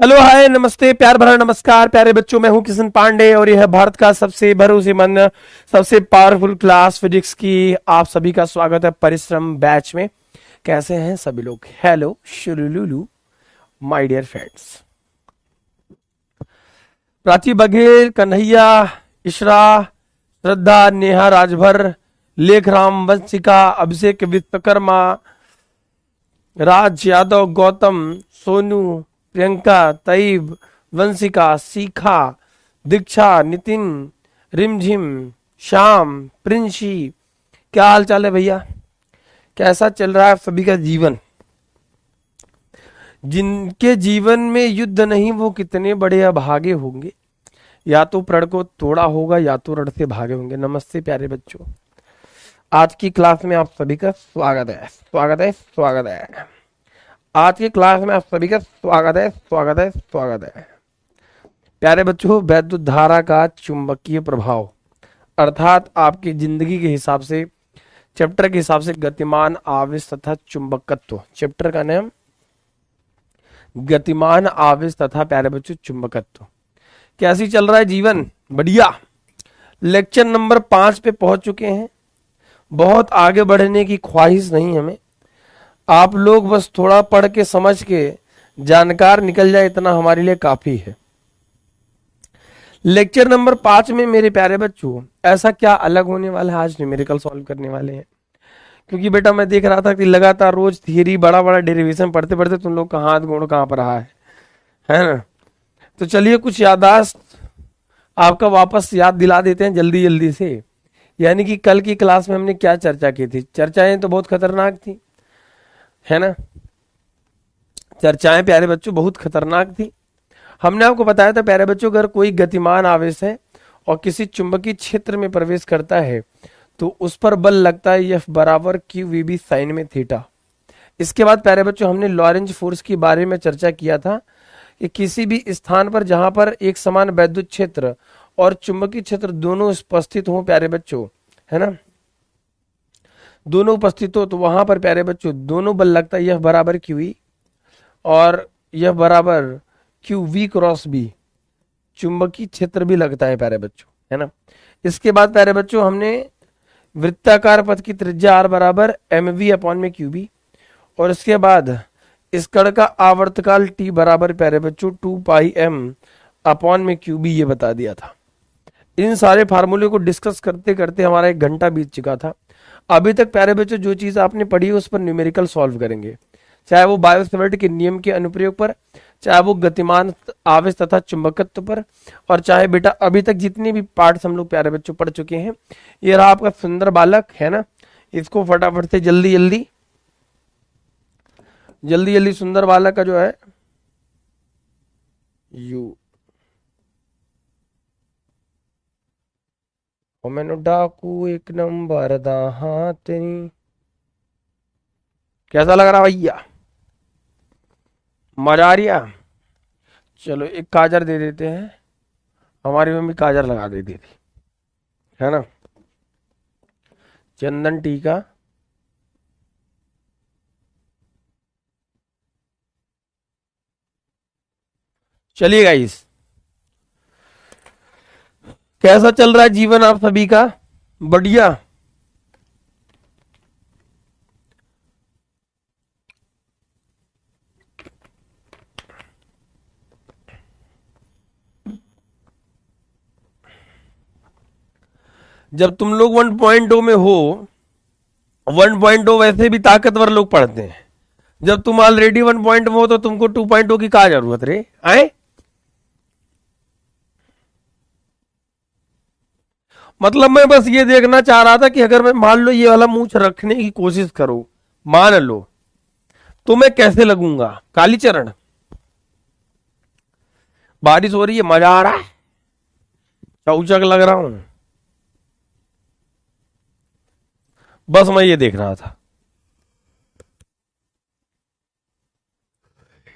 Hello hi नमस्ते प्यार भरा नमस्कार प्यारे बच्चों। मैं हूं किशन पांडे और यह है भारत का सबसे भरोसेमंद सबसे पावरफुल क्लास फिजिक्स की। आप सभी का स्वागत है परिश्रम बैच में। कैसे हैं सभी लोग? हेलो शुरुलुलु my dear friends. Prachi Baghel, Kanhaiya, Ishra, Shraddha, Neha Rajbhar, Lekhram, Vanshika, Abhishek Vishwakarma, Raj Yadav, Gautam, Sonu, Priyanka, Tayyab, Vanshika, Sikha, Diksha, Nitin, रिमझिम, श्याम, प्रिंशी, क्या हाल चाल है भैया? कैसा चल रहा है आप सभी का जीवन? जिनके जीवन में युद्ध नहीं वो कितने बड़े अभागे होंगे। या तो प्रण को तोड़ा होगा या तो रण से भागे होंगे। नमस्ते प्यारे बच्चों, आज की क्लास में आप सभी का स्वागत है, स्वागत है, स्वागत है। आज की क्लास में आप सभी का स्वागत है, स्वागत है, स्वागत है। प्यारे बच्चों, वैद्युत धारा का चुंबकीय प्रभाव अर्थात आपकी जिंदगी के हिसाब से, चैप्टर के हिसाब से गतिमान आवेश तथा चुंबकत्व। चैप्टर का नाम गतिमान आवेश तथा प्यारे बच्चों चुंबकत्व। कैसी चल रहा है जीवन? बढ़िया। लेक्चर नंबर 5 पे पहुंच चुके हैं। बहुत आगे बढ़ने की ख्वाहिश नहीं हमें, आप लोग बस थोड़ा पढ़ के समझ के जानकार निकल जाए, इतना हमारे लिए काफी है। लेक्चर नंबर 5 में मेरे प्यारे बच्चों ऐसा क्या अलग होने वाला है? आज न्यूमेरिकल सॉल्व करने वाले हैं। क्योंकि बेटा मैं देख रहा था कि लगातार रोज थियरी बड़ा बड़ा डेरिवेशन पढ़ते पढ़ते तुम लोग का हाथ गोड़ कांप रहा है ना? तो चलिए कुछ याददाश्त आपका वापस याद दिला देते हैं जल्दी जल्दी से। यानी कि कल की क्लास में हमने क्या चर्चा की थी? चर्चाएं तो बहुत खतरनाक थी, है ना? चर्चाएं प्यारे बच्चों बहुत खतरनाक थी। हमने आपको बताया था प्यारे बच्चों, अगर कोई गतिमान आवेश है और किसी चुंबकीय क्षेत्र में प्रवेश करता है तो उस पर बल लगता है F बराबर QVB साइन में थीटा। इसके बाद प्यारे बच्चों हमने लॉरेंज फोर्स के बारे में चर्चा किया था कि किसी भी स्थान पर जहां पर एक समान वैद्युत क्षेत्र और चुंबकीय क्षेत्र दोनों उपस्थित हों प्यारे बच्चों, है ना, दोनों उपस्थित हो, तो वहां पर प्यारे बच्चों दोनों बल लगता है F बराबर QE और F बराबर QV क्रॉस B। चुंबकीय क्षेत्र भी लगता है प्यारे बच्चों, है ना। इसके बाद प्यारे बच्चों हमने वृत्ताकार पथ की त्रिज्या R बराबर mv अपॉन में QB और इसके बाद इस कण का आवर्तकाल T बराबर प्यारे बच्चों 2 पाई m अपॉन में QB ये बता दिया था। इन सारे फार्मूले को डिस्कस करते करते हमारा 1 घंटा बीत चुका था। अभी तक प्यारे बच्चों जो चीज आपने पढ़ी है उस पर न्यूमेरिकल सॉल्व करेंगे, चाहे वो बायो-सैवर्ट के नियम के अनुप्रयोग पर, चाहे वो गतिमान आवेश तथा चुंबकत्व पर, और चाहे बेटा अभी तक जितने भी पार्ट्स हम लोग प्यारे बच्चों पढ़ चुके हैं। ये रहा आपका सुंदर बालक, है ना। इसको फटाफट से जल्दी जल्दी सुंदर बालक का जो है यू मैंने डाकू 1 नंबर दा हाथनी। कैसा लग रहा भैया? मजा आ रही है? चलो एक काजर दे देते हैं, हमारी मम्मी काजर लगा देती थी, है ना। चंदन टीका, चलिए गाइस, कैसा चल रहा है जीवन आप सभी का? बढ़िया। जब तुम लोग 1.0 में हो, 1.0 वैसे भी ताकतवर लोग पढ़ते हैं। जब तुम ऑलरेडी 1.0 हो तो तुमको 2.0 की क्या जरूरत रे? आए मतलब मैं बस ये देखना चाह रहा था कि अगर मैं मान लो ये वाला मूंछ रखने की कोशिश करूं, मान लो, तो मैं कैसे लगूंगा? कालीचरण। बारिश हो रही है, मजा आ रहा है, चौचक लग रहा हूं, बस मैं ये देख रहा था।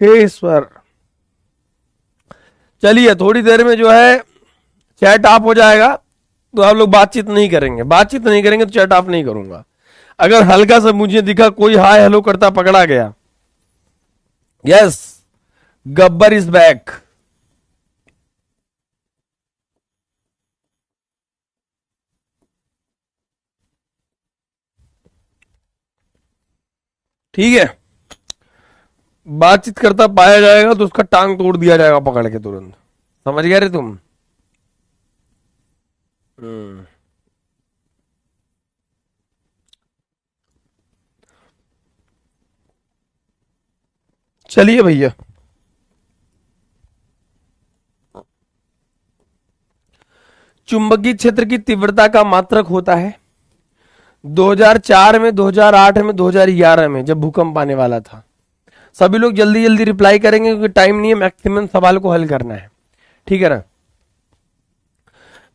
हे ईश्वर। चलिए थोड़ी देर में जो है चैट ऑफ हो जाएगा, तो आप लोग बातचीत नहीं करेंगे तो चैट ऑफ नहीं करूंगा। अगर हल्का सा मुझे दिखा कोई हाय हेलो करता पकड़ा गया, यस, गब्बर इज बैक। ठीक है, बातचीत करता पाया जाएगा तो उसका टांग तोड़ दिया जाएगा पकड़ के तुरंत। समझ गए रे तुम? हम्म। चलिए भैया, चुंबकीय क्षेत्र की तीव्रता का मात्रक होता है 2004 में, 2008 में, 2011 में, जब भूकंप आने वाला था। सभी लोग जल्दी जल्दी रिप्लाई करेंगे क्योंकि टाइम नहीं है, मैक्सिमम सवाल को हल करना है। ठीक है ना?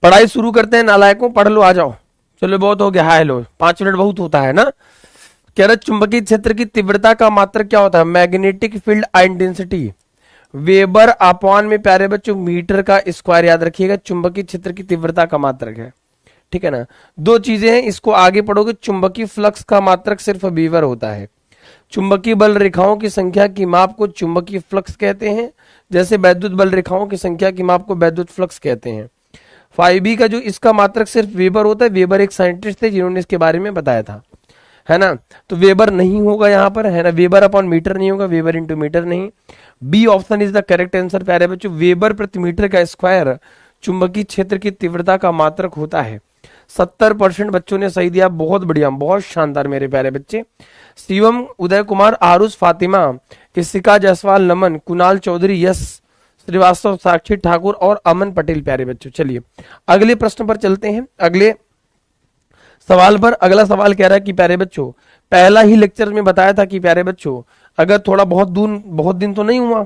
पढ़ाई शुरू करते हैं नालायकों, पढ़ लो, आ जाओ। चलो बहुत हो गया, हाय लो, 5 मिनट बहुत होता है ना। कह रहे चुंबकीय क्षेत्र की तीव्रता का मात्रक क्या होता है? Magnetic field intensity, weber upon में प्यारे बच्चों मीटर का स्क्वायर, याद रखिएगा, चुंबकीय क्षेत्र की तीव्रता का मात्रक है। ठीक है ना? दो चीजें हैं, इसको आगे पढ़ोगे। चुंबकीय फ्लक्स का मात्रक सिर्फ वीवर होता है। चुंबकीय बल रेखाओं की संख्या की माप को चुंबकीय फ्लक्स कहते हैं, जैसे वैद्युत बल रेखाओं की संख्या की माप को वैद्युत फ्लक्स कहते हैं। 5b का जो इसका मात्रक सिर्फ वेबर होता है। वेबर एक साइंटिस्ट थे जिन्होंने इसके बारे में बताया था, है ना? तो वेबर नहीं होगा यहाँ पर, है ना? वेबर अपॉन मीटर नहीं होगा, वेबर इंटू मीटर नहीं। B option is the correct answer प्यारे बच्चों। वेबर प्रति मीटर का स्क्वायर चुंबकीय क्षेत्र की तीव्रता का मात्रक होता है। 70% बच्चों ने सही दिया, बहुत बढ़िया, बहुत शानदार मेरे प्यारे बच्चे। शिवम, उदय कुमार, आरुष, फातिमा, किसिका जायसवाल, नमन, कुणाल चौधरी, यश श्रीवास्तव, साक्षी ठाकुर और अमन पटेल प्यारे बच्चों। चलिए अगले प्रश्न पर चलते हैं, अगले सवाल पर। अगला सवाल कह रहा है कि प्यारे बच्चों, पहला ही लेक्चर में बताया था कि प्यारे बच्चों, अगर थोड़ा बहुत दिन तो नहीं हुआ,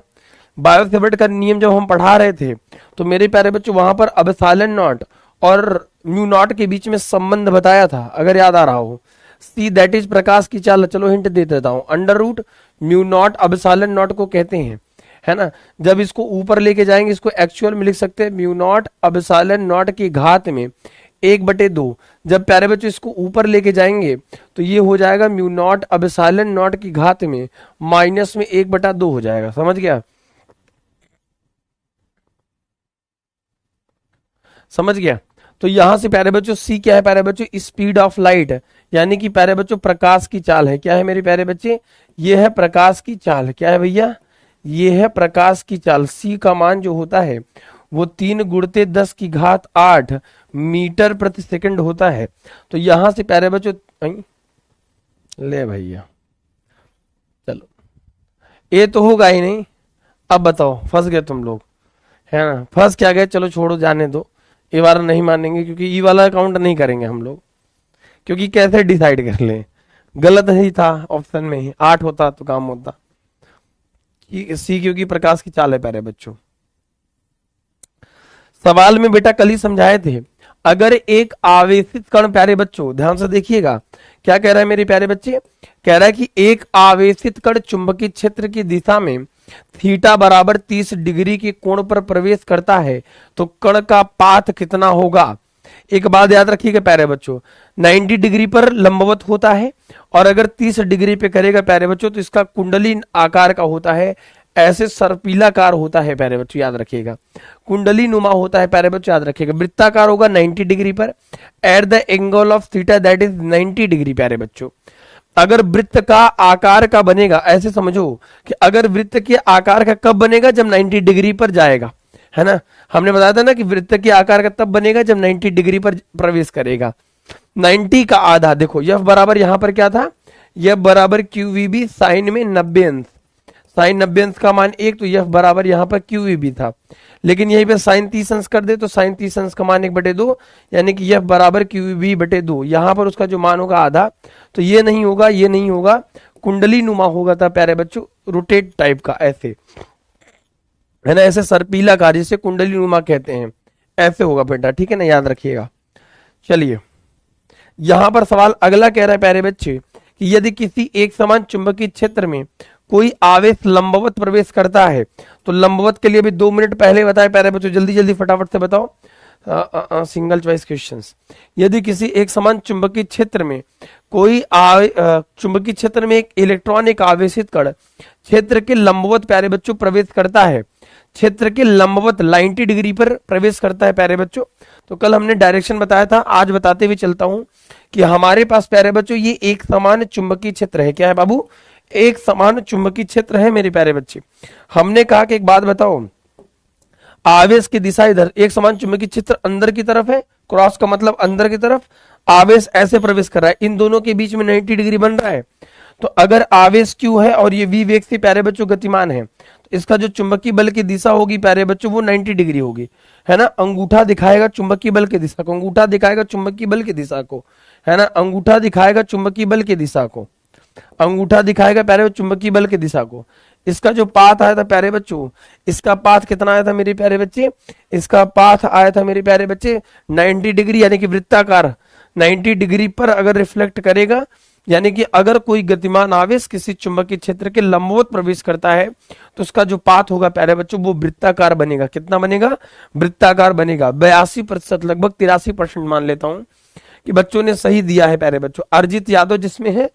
बायो सेवर्ट का नियम जब हम पढ़ा रहे थे तो मेरे प्यारे बच्चों वहां पर एप्सिलॉन नॉट और म्यू नॉट के बीच में संबंध बताया था, अगर याद आ रहा हो। सी दैट इज प्रकाश की चाल। चलो हिंट दे देता हूं, under root mu naught epsilon naught को कहते हैं, है ना? जब इसको ऊपर लेके जाएंगे, इसको एक्चुअल में लिख सकते हैं म्यू नॉट एप्सिलॉन नॉट की घात में 1/2। जब प्यारे बच्चों इसको ऊपर लेके जाएंगे तो ये हो जाएगा म्यू नॉट एप्सिलॉन नॉट की घात में माइनस में 1/2 हो जाएगा। समझ गया? समझ गया? तो यहां से प्यारे बच्चों सी क्या है प्यारे बच्चों? स्पीड ऑफ लाइट, यानी कि प्यारे बच्चों प्रकाश की चाल है। क्या है मेरे प्यारे बच्चे? ये है प्रकाश की चाल। क्या है भैया? ये है प्रकाश की चाल। सी का मान जो होता है वो 3 × 10⁸ मीटर प्रति सेकंड होता है। तो यहां से प्यारे बच्चों, ले भैया, चलो ये तो होगा ही नहीं। अब बताओ, फंस गए तुम लोग, है ना? फंस क्या गए? चलो छोड़ो, जाने दो, ये वाला नहीं मानेंगे क्योंकि ई वाला काउंट नहीं करेंगे हम लोग, क्योंकि कैसे डिसाइड कर ले? गलत ही था, ऑप्शन में ही 8 होता तो काम होता। सी क्योंकि प्रकाश की चाल है प्यारे बच्चों। सवाल में बेटा कल ही समझाए थे, अगर एक आवेशित कण, प्यारे बच्चों ध्यान से देखिएगा, क्या कह रहा है मेरे प्यारे बच्चे? कह रहा है कि एक आवेशित कण चुंबकीय क्षेत्र की दिशा में थीटा बराबर 30 डिग्री के कोण पर प्रवेश करता है तो कण का पाथ कितना होगा? एक बात याद रखिएगा प्यारे बच्चों, 90 डिग्री पर लंबवत होता है और अगर 30 डिग्री पे करेगा प्यारे बच्चों तो इसका कुंडली आकार का होता है, ऐसे सर्पिलाकार होता है प्यारे बच्चों, याद रखिएगा। कुंडली नुमा होता है प्यारे बच्चों, याद रखिएगा। वृत्ताकार होगा 90 डिग्री पर at the angle of theta that is 90 degree प्यारे बच्चों। अगर वृत्त का आकार का बनेगा, ऐसे समझो कि अगर वृत्त के आकार का कब बनेगा? जब 90 डिग्री पर जाएगा, है ना? हमने बताया था ना कि वृत्त के आकार का तब बनेगा जब 90 डिग्री पर प्रवेश करेगा। 90 का आधा, देखो यफ बराबर यहां पर क्या था? यफ बराबर QVB साइन में 90 अंश, साइन 90 अंश का मान 1, तो यफ बराबर यहां पर QVB था। लेकिन यहीं पे साइन 30 अंश कर दे तो साइन 30 अंश का मान 1/2, यानी कि यफ बराबर QVB/2। यहां पर उसका जो मान होगा आधा, तो ये नहीं होगा, ये नहीं होगा, कुंडली नुमा होगा था प्यारे बच्चों, रोटेट टाइप का, ऐसे, है ना? ऐसे सर्पीला कार्य, जिसे कुंडली नुमा कहते हैं, ऐसे होगा बेटा, ठीक है ना? याद रखिएगा। चलिए यहां पर सवाल अगला कह रहा है प्यारे बच्चे कि यदि किसी एक समान चुंबकीय क्षेत्र में कोई आवेश लंबवत प्रवेश करता है, तो लंबवत के लिए भी 2 मिनट पहले बताए प्यारे बच्चों, जल्दी जल्दी फटाफट से बताओ। Single choice questions. यदि किसी एक समान चुंबकीय क्षेत्र में चुंबकीय क्षेत्र में एक इलेक्ट्रॉन एक आवेशित कण क्षेत्र के लंबवत प्यारे बच्चों प्रवेश करता है, क्षेत्र के लंबवत 90 डिग्री पर प्रवेश करता है प्यारे बच्चों। तो कल हमने डायरेक्शन बताया था, आज बताते हुए चलता हूं कि हमारे पास प्यारे बच्चों ये एक समान चुंबकीय क्षेत्र है। क्या है बाबू? एक समान चुंबकीय क्षेत्र है मेरे प्यारे बच्चे। हमने कहा कि एक बात बताओ, आवेश की दिशा इधर, एक समान चुंबकीय क्षेत्र अंदर की तरफ है, क्रॉस का मतलब अंदर की तरफ, आवेश ऐसे प्रवेश कर रहा है, इन दोनों के बीच में 90 डिग्री बन रहा है। तो अगर आवेश Q है और ये V वेग से प्यारे बच्चों गतिमान है, तो इसका जो चुंबकीय बल की दिशा होगी प्यारे बच्चों वो 90 डिग्री होगी, है ना। अंगूठा दिखाएगा चुंबकीय बल की दिशा को, अंगूठा दिखाएगा चुंबकीय बल की दिशा को, है ना। अंगूठा दिखाएगा चुंबकीय बल की दिशा को, अंगूठा दिखाएगा प्यारे चुंबकीय बल की दिशा को। इसका जो पाथ आया था प्यारे बच्चों, इसका पाथ कितना आया था मेरे प्यारे बच्चे? इसका पाथ आया था मेरे प्यारे बच्चे 90 डिग्री, यानी कि वृत्ताकार 90 डिग्री पर अगर रिफ्लेक्ट करेगा, यानी कि अगर कोई गतिमान आवेश किसी चुंबकीय क्षेत्र के लंबवत प्रवेश करता है तो उसका जो पाथ होगा प्यारे बच्चों वो वृत्ताकार बनेगा। कितना बनेगा? वृत्ताकार बनेगा। 82%, लगभग 83% मान लेता हूं कि बच्चों ने सही दिया है प्यारे बच्चों। अरिजीत यादव जिसमें है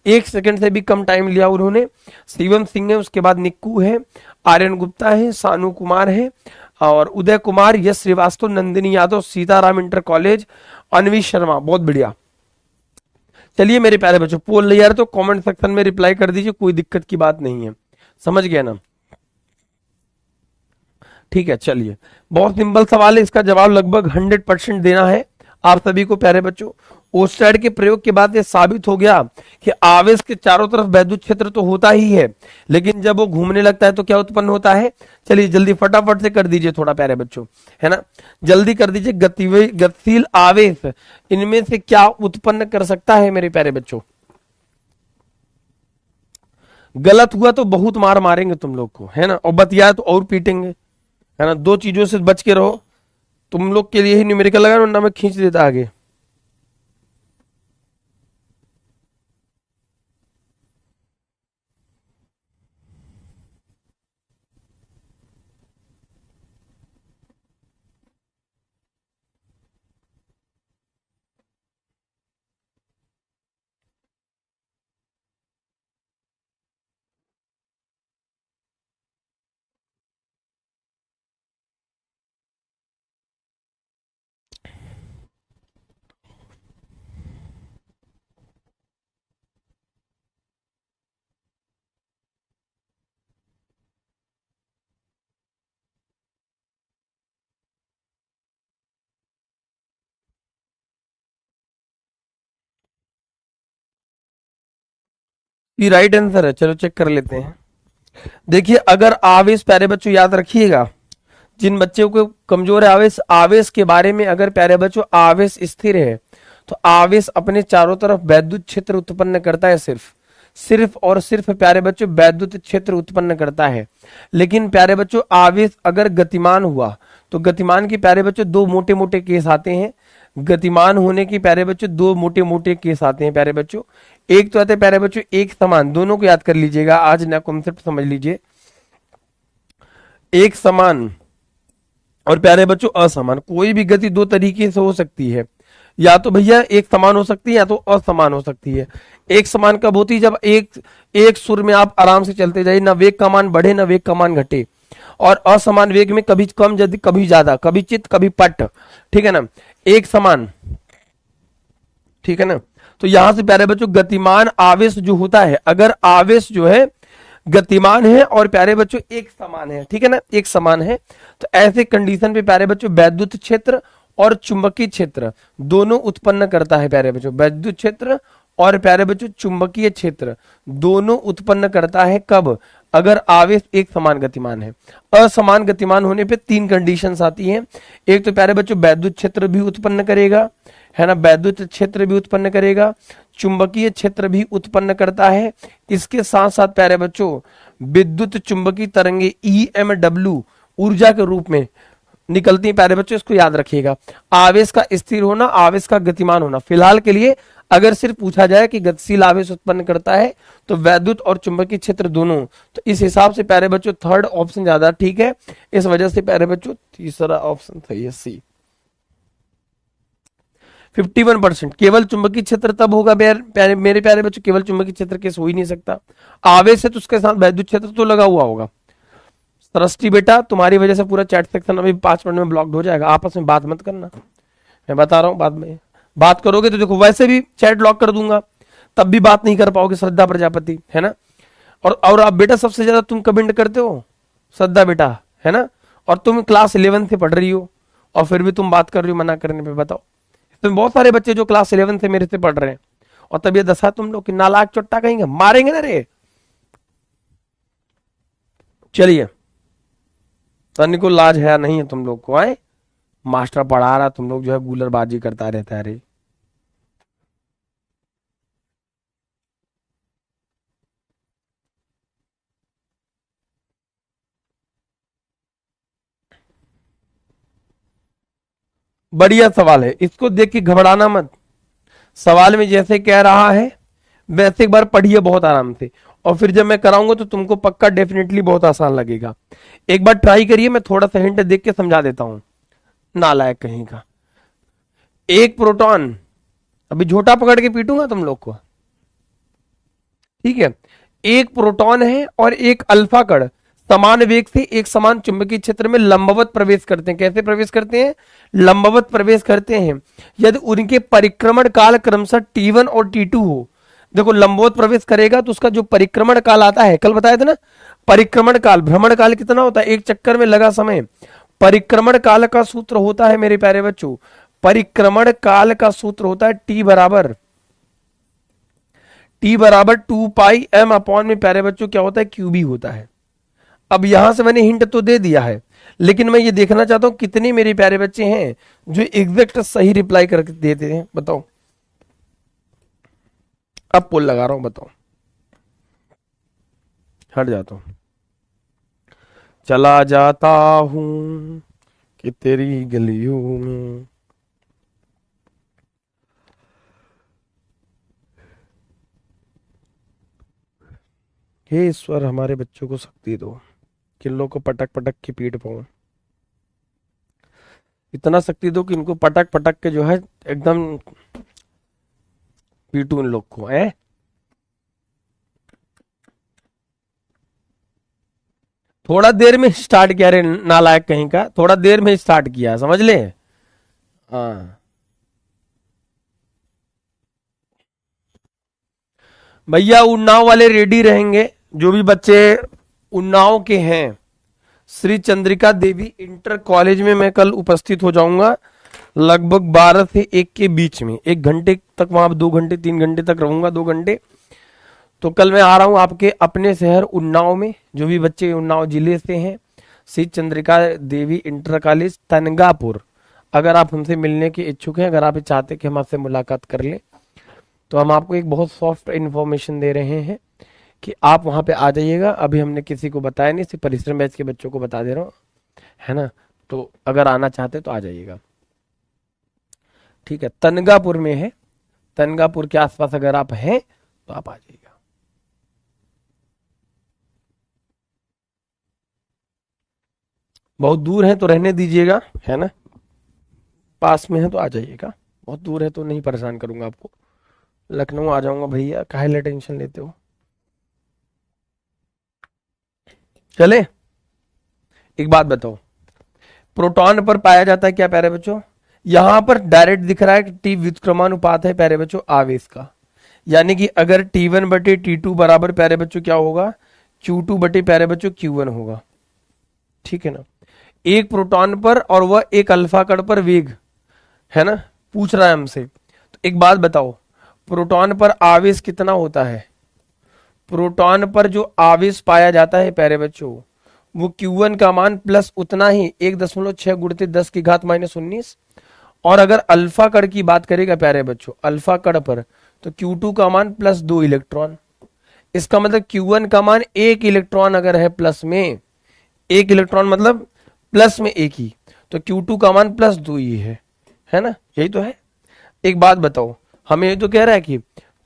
1 सेकंड से भी कम टाइम लिया उन्होंने, शिवम सिंह है, उसके बाद निक्कू है, आर्यन गुप्ता है, सानू कुमार है, और उदय कुमार, यश श्रीवास्तव, नंदिनी यादव, सीताराम इंटर कॉलेज, अनवी शर्मा। बहुत बढ़िया। चलिए मेरे प्यारे बच्चों, पोल नहीं आ रहा तो कमेंट सेक्शन में रिप्लाई कर दीजिए, कोई दिक्कत की बात नहीं है, समझ गया ना? ठीक है, चलिए बहुत सिंपल सवाल है, इसका जवाब लगभग 100% देना है आप सभी को प्यारे बच्चों। ओस्टेड के प्रयोग के बाद ये साबित हो गया कि आवेश के चारों तरफ वैद्युत क्षेत्र तो होता ही है, लेकिन जब वो घूमने लगता है तो क्या उत्पन्न होता है? चलिए जल्दी फटाफट से कर दीजिए थोड़ा प्यारे बच्चों, है ना, जल्दी कर दीजिए। गतिशील आवेश इनमें से क्या उत्पन्न कर सकता है मेरे प्यारे बच्चों? गलत हुआ तो बहुत मार मारेंगे तुम लोग को, है ना, और बतिया तो और पीटेंगे, है ना। 2 चीजों से बच के रहो, तुम लोग के लिए ही न्यूमेरिकल लगा, वरना मैं खींच देता आगे। ये राइट आंसर है, चलो चेक कर लेते हैं। देखिए अगर आवेश, प्यारे बच्चों याद रखिएगा, जिन बच्चों को कमजोर है आवेश, आवेश के बारे में अगर प्यारे बच्चों आवेश स्थिर है तो आवेश अपने चारों तरफ वैद्युत क्षेत्र उत्पन्न करता है, सिर्फ सिर्फ और सिर्फ प्यारे बच्चों वैद्युत क्षेत्र उत्पन्न करता है। लेकिन प्यारे बच्चों आवेश अगर गतिमान हुआ तो गतिमान की प्यारे बच्चों 2 मोटे मोटे केस आते हैं। गतिमान होने की प्यारे बच्चों 2 मोटे मोटे केस आते हैं प्यारे बच्चों। एक तो आते हैं प्यारे बच्चों एक समान, दोनों को याद कर लीजिएगा, आज नया कॉन्सेप्ट समझ लीजिए। एक समान और प्यारे बच्चों असमान। कोई भी गति 2 तरीके से हो सकती है, या तो भैया एक समान हो सकती है या तो असमान हो सकती है। एक समान कब होती है? जब एक सुर में आप आराम से चलते जाइए, ना वेग का मान बढ़े ना वेग का मान घटे, और असमान वेग में कभी कम यदि कभी ज्यादा, कभी चित कभी पट, ठीक है ना। एक समान, ठीक है ना। तो यहां से प्यारे बच्चों गतिमान आवेश जो होता है, अगर आवेश जो है गतिमान है और प्यारे बच्चों एक समान है, ठीक है ना, एक समान है, तो ऐसे कंडीशन पे प्यारे बच्चों वैद्युत क्षेत्र और चुंबकीय क्षेत्र दोनों उत्पन्न करता है प्यारे बच्चों। वैद्युत क्षेत्र और प्यारे बच्चों चुंबकीय क्षेत्र दोनों उत्पन्न करता है कब? अगर आवेश एक समान गतिमान है। असमान गतिमान होने पे 3 कंडीशंस आती हैं। एक तो प्यारे बच्चों वैद्युत क्षेत्र भी उत्पन्न करेगा, है ना, वैद्युत क्षेत्र भी उत्पन्न करेगा, चुंबकीय क्षेत्र भी उत्पन्न करता है। इसके साथ साथ प्यारे बच्चों विद्युत चुंबकीय तरंगे EMW ऊर्जा के रूप में निकलती है प्यारे बच्चों, इसको याद रखिएगा। आवेश का स्थिर होना, आवेश का गतिमान होना। फिलहाल के लिए अगर सिर्फ पूछा जाए कि गतिशील आवेश उत्पन्न करता है तो वैद्युत और चुंबकीय क्षेत्र दोनों, तो इस हिसाब से प्यारे बच्चों 3rd ऑप्शन ज्यादा ठीक है। इस वजह से प्यारे बच्चों तीसरा ऑप्शन सही है, सी। 51%। केवल चुंबकीय क्षेत्र तब होगा मेरे प्यारे बच्चों, केवल चुंबकीय क्षेत्र केस हो ही नहीं सकता। आवेश है तो उसके साथ वैद्युत क्षेत्र तो लगा हुआ होगा। सृष्टि बेटा, तुम्हारी वजह से पूरा चैट सेक्शन अभी 5 मिनट में ब्लॉक्ड हो जाएगा, आपस में बात मत करना, मैं बता रहा हूं। बाद में बात करोगे तो देखो वैसे भी चैट लॉक कर दूंगा, तब भी बात नहीं कर पाओगे। श्रद्धा प्रजापति, है ना। और आप बेटा सबसे ज्यादा तुम कमेंट करते हो श्रद्धा बेटा, है ना। और तुम क्लास 11 से पढ़ रही हो और फिर भी तुम बात कर रही हो मना करने पे, बताओ। तो बहुत सारे बच्चे जो क्लास 11 से मेरे से पढ़ रहे हैं और तब ये दशा तुम लोग कि नालायक चोट्टा कहेंगे, मारेंगे ना रे। चलिए, तन को लाज है नहीं है तुम लोग को, आए मास्टर पढ़ा रहा, तुम लोग जो है गुलरबाजी करता रहता है रे। बढ़िया सवाल है, इसको देख के घबराना मत। सवाल में जैसे कह रहा है वैसे एक बार पढ़िए बहुत आराम से, और फिर जब मैं कराऊंगा तो तुमको पक्का डेफिनेटली बहुत आसान लगेगा। एक बार ट्राई करिए, मैं थोड़ा सा हिंट देख के समझा देता हूं। नालायक कहीं का। एक प्रोटॉन, अभी झोटा पकड़ के पीटूंगा तुम लोग को, ठीक है। एक प्रोटॉन है और एक अल्फा कण समान वेग से एक समान चुंबकीय क्षेत्र में लंबवत प्रवेश करते हैं। कैसे प्रवेश करते हैं? लंबवत प्रवेश करते हैं। यदि उनके परिक्रमण काल क्रमशः T1 और T2 हो, देखो लंबवत प्रवेश करेगा तो उसका जो परिक्रमण काल आता है, कल बताया था ना, परिक्रमण काल, भ्रमण काल कितना होता है, एक चक्कर में लगा समय। परिक्रमण काल का सूत्र होता है मेरे प्यारे बच्चों, परिक्रमण काल का सूत्र होता है टी बराबर 2πm अपॉन में प्यारे बच्चों क्या होता है, क्यूबी होता है। अब यहां से मैंने हिंट तो दे दिया है, लेकिन मैं ये देखना चाहता हूं कितने मेरे प्यारे बच्चे हैं जो एग्जैक्ट सही रिप्लाई करके देते हैं, बताओ। अब पोल लगा रहा हूं, बताओ। हट जाता हूं, चला जाता हूं कि तेरी गलियों में। हे ईश्वर, हमारे बच्चों को शक्ति दो, किल्लों को पटक पटक के पीट पाऊं। इतना शक्ति दो कि इनको पटक पटक के जो है एकदम पीटू इन लोग को, है। थोड़ा देर में स्टार्ट किया रे नालायक कहीं का, थोड़ा देर में स्टार्ट किया, समझ ले। हाँ भैया, उन्नाव वाले रेडी रहेंगे, जो भी बच्चे उन्नाव के हैं। श्री चंद्रिका देवी इंटर कॉलेज में मैं कल उपस्थित हो जाऊंगा, लगभग 12 से 1 के बीच में। 1 घंटे तक वहां, 2 घंटे 3 घंटे तक रहूंगा, 2 घंटे। तो कल मैं आ रहा हूं आपके अपने शहर उन्नाव में, जो भी बच्चे उन्नाव जिले से हैं। Shri Chandrika Devi inter college तनगापुर। अगर आप हमसे मिलने के इच्छुक हैं, अगर आप चाहते हैं कि हम आपसे मुलाकात कर लें, तो हम आपको एक बहुत सॉफ्ट इन्फॉर्मेशन दे रहे हैं कि आप वहां पे आ जाइएगा। अभी हमने किसी को बताया नहीं, सिर्फ परिश्रम बैच के बच्चों को बता दे रहा हूँ, है ना। तो अगर आना चाहते तो आ जाइएगा, ठीक है। तनगापुर में है, तनगापुर के आसपास अगर आप हैं तो आप आ जाइएगा। बहुत दूर है तो रहने दीजिएगा, है ना। पास में है तो आ जाइएगा, बहुत दूर है तो नहीं परेशान करूंगा आपको। लखनऊ आ जाऊंगा भैया, काहे ले टेंशन लेते हो। चले, एक बात बताओ, प्रोटॉन पर पाया जाता है क्या प्यारे बच्चों? यहां पर डायरेक्ट दिख रहा है कि टी व्युत्क्रमानुपात है प्यारे बच्चों आवेश का, यानी कि अगर T1 बटे T2 बराबर प्यारे बच्चों क्या होगा, Q2 बटे प्यारे बच्चों Q1 होगा, ठीक है ना। एक प्रोटॉन पर और वह एक अल्फा कण पर वेग, है ना, पूछ रहा है हमसे। तो एक बात बताओ, प्रोटॉन पर आवेश कितना होता है? प्रोटॉन पर जो आवेश पाया जाता है प्यारे बच्चों, वो Q1 का मान प्लस उतना ही 1.6 गुणित 10 की घात -19। और अगर अल्फा कण की बात करेगा प्यारे बच्चों, अल्फा कण पर, तो Q2 का मान प्लस 2 इलेक्ट्रॉन। इसका मतलब Q1 का मान 1 इलेक्ट्रॉन अगर है प्लस में, 1 इलेक्ट्रॉन मतलब प्लस में 1 ही, तो Q2 का मान प्लस 2 ही है ना, यही तो है। एक बात बताओ, हमें ये तो कह रहा है कि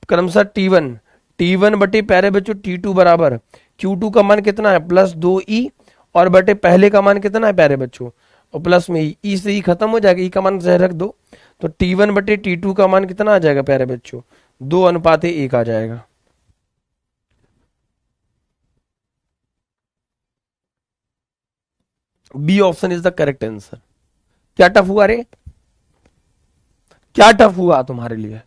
क्रमशः T1 बटे प्यारे बच्चों T2 बराबर Q2 का मान कितना है, प्लस 2E, और बटे पहले का मान कितना है प्यारे बच्चों, और प्लस में E से E खत्म हो जाएगा, E का मान चाहे रख दो, तो T1/T2 का मान कितना आ जाएगा प्यारे बच्चों? 2:1 आ जाएगा। B option is the correct answer. क्या टफ हुआ रे? क्या टफ हुआ तुम्हारे लिए?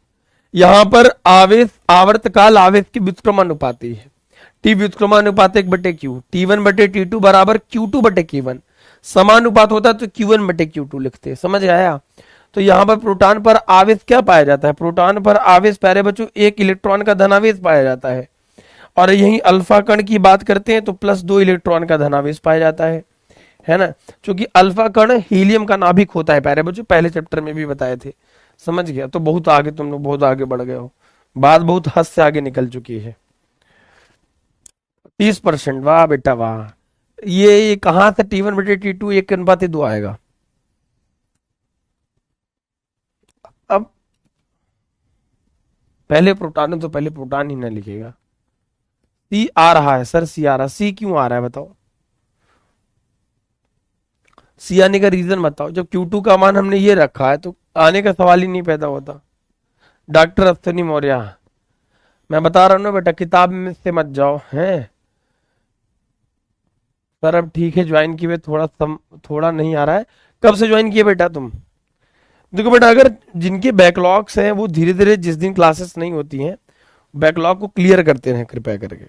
यहां पर आवेश आवर्तकाल आवेश की व्युत्क्रमानुपाती है। टी व्युत्क्रमानुपात 1/Q, T1/T2 बराबर Q2/K1। समानुपात होता तो Q1/Q2 लिखते। समझ आया? तो यहां पर प्रोटॉन पर आवेश क्या पाया जाता है? प्रोटॉन पर आवेश प्यारे बच्चों 1 इलेक्ट्रॉन का धनावेश पाया जाता है। और यही अल्फा कण की बात करते हैं तो +2 इलेक्ट्रॉन का धनावेश पाया जाता है ना? क्योंकि अल्फा कण हीलियम का नाभिक होता है प्यारे बच्चों, पहले चैप्टर में भी बताए थे। समझ गया? तो बहुत आगे तुम लोग बहुत आगे बढ़ गए हो, बात बहुत हद से आगे निकल चुकी है। 30%, वाह बेटा वाह। ये कहां से T1/T2 1:2 आएगा? अब पहले प्रोटॉन है तो पहले प्रोटॉन ही ना लिखेगा। सी आ रहा है सर, सी आ रहा है। सी क्यों आ रहा है बताओ? सी आने का रीजन बताओ। जब Q2 का मान हमने ये रखा है तो आने का सवाल ही नहीं पैदा होता। डॉक्टर अश्विनी मौर्य, मैं बता रहा हूं ना बेटा, किताब में से मत जाओ हैं। सर अब ठीक है, ज्वाइन किए, थोड़ा नहीं आ रहा है। कब से ज्वाइन किए बेटा तुम? देखो बेटा, अगर जिनके बैकलॉग्स हैं वो धीरे धीरे, जिस दिन क्लासेस नहीं होती हैं, बैकलॉग को क्लियर करते रहें कृपया करके।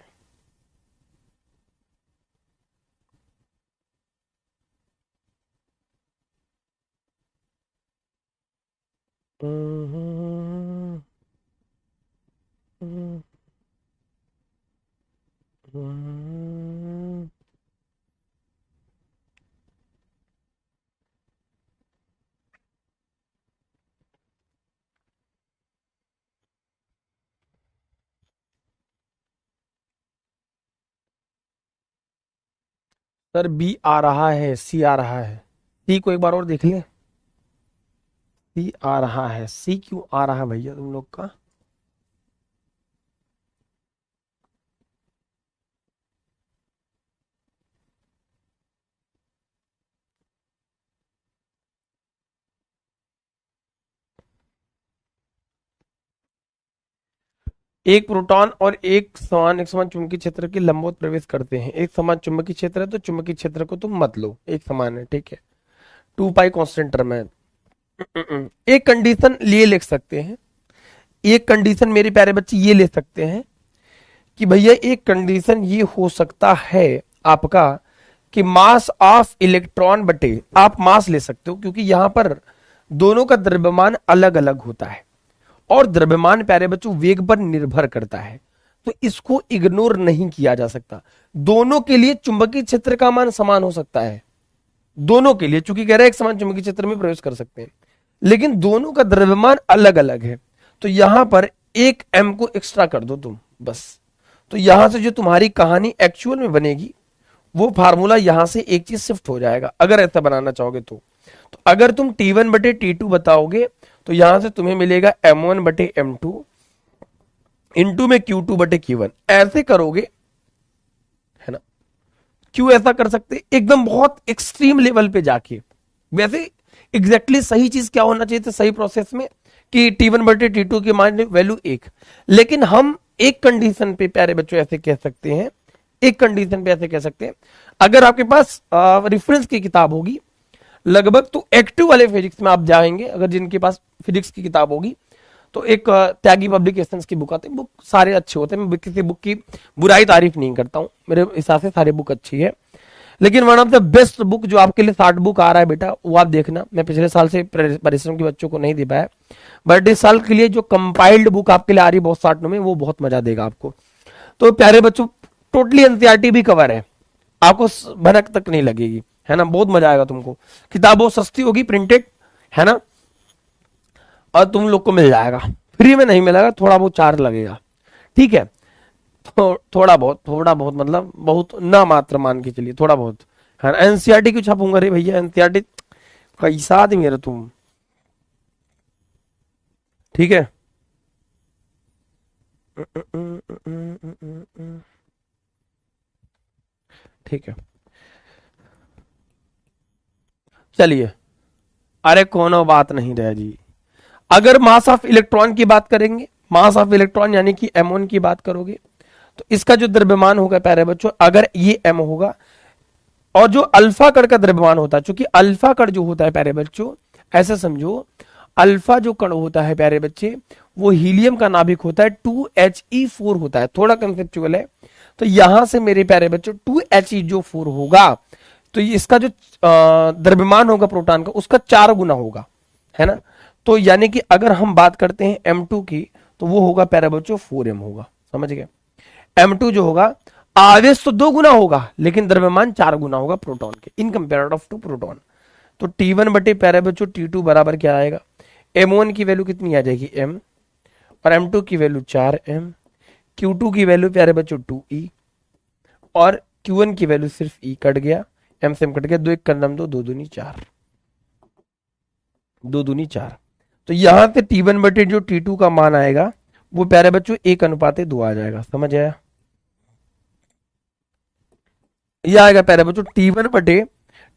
सर बी आ रहा है, सी आ रहा है। सी को एक बार और देख ले। सी आ रहा है, सी क्यों आ रहा है भैया तुम लोग का? एक प्रोटॉन और एक समान चुंबकीय क्षेत्र के लंबवत प्रवेश करते हैं। एक समान चुंबकीय क्षेत्र है तो चुंबकीय क्षेत्र को तुम मत लो, एक समान है, ठीक है। 2 पाई कांस्टेंट टर्म है। एक कंडीशन लिए लिख सकते हैं, एक कंडीशन मेरे प्यारे बच्चे ये ले सकते हैं कि भैया एक कंडीशन ये हो सकता है आपका कि मास ऑफ इलेक्ट्रॉन बटे, आप मास ले सकते हो क्योंकि यहां पर दोनों का द्रव्यमान अलग अलग होता है और द्रव्यमान प्यारे बच्चों वेग पर निर्भर करता है, तो इसको इग्नोर नहीं किया जा सकता। दोनों के लिए चुंबकीय क्षेत्र का मान समान हो सकता है, दोनों के लिए, चूंकि कह रहे हैं एक समान चुंबकीय क्षेत्र में प्रवेश कर सकते हैं, लेकिन दोनों का द्रव्यमान अलग अलग है। तो यहां पर 1 m को एक्स्ट्रा कर दो तुम बस। तो यहां से जो तुम्हारी कहानी एक्चुअल में बनेगी वो फार्मूला यहां से एक चीज शिफ्ट हो जाएगा, अगर ऐसा बनाना चाहोगे तो अगर तुम T1/T2 बताओगे तो यहां से तुम्हें मिलेगा M1/M2 इंटू में Q2/Q1, ऐसे करोगे है ना? क्यों ऐसा कर सकते? एकदम बहुत एक्सट्रीम लेवल पे जाके। वैसे एग्जैक्टली सही चीज क्या होना चाहिए था सही प्रोसेस में कि T1/T2 की मान वैल्यू 1, लेकिन हम एक कंडीशन पे प्यारे बच्चों ऐसे कह सकते हैं, एक कंडीशन पे ऐसे कह सकते हैं, अगर आपके पास रेफरेंस की किताब होगी लगभग, तो एक्टिव वाले फिजिक्स में आप जाएंगे, अगर जिनके पास फिजिक्स की किताब होगी तो एक त्यागी पब्लिकेशंस की बुक आती है, बुक सारे अच्छे होते हैं, मैं किसी बुक की बुराई तारीफ नहीं करता हूं, मेरे हिसाब से सारी बुक अच्छी है, लेकिन one of the best book जो आपके लिए 60 बुक आ रहा है बेटा, वो आप देखना। मैं पिछले साल से परिश्रम के बच्चों को नहीं दे पाया, बट इस साल के लिए जो कंपाइल्ड बुक आपके लिए आ रही है बहुत 60 में, वो बहुत मजा देगा आपको। तो प्यारे बच्चों, टोटली एनसीईआरटी भी कवर है, आपको भनक तक नहीं लगेगी, है ना? बहुत मजा आएगा तुमको। किताब बहुत सस्ती होगी, प्रिंटेड, है ना? और तुम लोग को मिल जाएगा, फ्री में नहीं मिलेगा, थोड़ा बहुत चार्ज लगेगा, ठीक है? थोड़ा बहुत मतलब बहुत ना, मात्र मान के चलिए थोड़ा बहुत, है ना? एनसीईआरटी क्यों छापूंगा रे भैया? एनसीईआरटी कैसा आदमी है रे तुम? ठीक है। ठीक है, चलिए। अरे कोनो बात नहीं रह जी, अगर मास ऑफ इलेक्ट्रॉन की बात करेंगे, मास ऑफ इलेक्ट्रॉन यानी कि m1 की बात करोगे, तो इसका जो द्रव्यमान होगा प्यारे बच्चों, अगर ये m होगा, और जो अल्फा कण का द्रव्यमान होता है, क्योंकि अल्फा कण जो होता है प्यारे बच्चों, ऐसे समझो, अल्फा जो कण होता है प्यारे बच्चे, वो हीलियम का नाभिक होता है, 2He4 होता है, थोड़ा कंसेप्चुअल है। तो यहां से मेरे प्यारे बच्चों 2He जो 4 होगा, तो इसका जो द्रव्यमान होगा प्रोटॉन का, उसका 4 गुना होगा, है ना। तो यानी कि अगर हम बात करते हैं M2 की, तो वो होगा प्यारे बच्चों 4m होगा, समझ गए। M2 जो होगा, आवेश तो 2 गुना होगा, लेकिन द्रव्यमान 4 गुना होगा प्रोटॉन के, इन कंपेयर टू प्रोटॉन। तो T1 बटे प्यारे बच्चों T2 बराबर क्या आएगा, M1 की वैल्यू कितनी आ जाएगी m, और M2 की वैल्यू 4m, Q2 की वैल्यू प्यारे बच्चों 2e, और Q1 की वैल्यू सिर्फ e कट गया, m से m कट गया, 2 1 करना 2, 2 दूनी 4, 2 दूनी 4। तो यहां से T1 बटे जो T2 का मान आएगा, वो प्यारे बच्चों 1:2 आ जाएगा, समझ आया। यह आएगा प्यारे बच्चों T1 बटे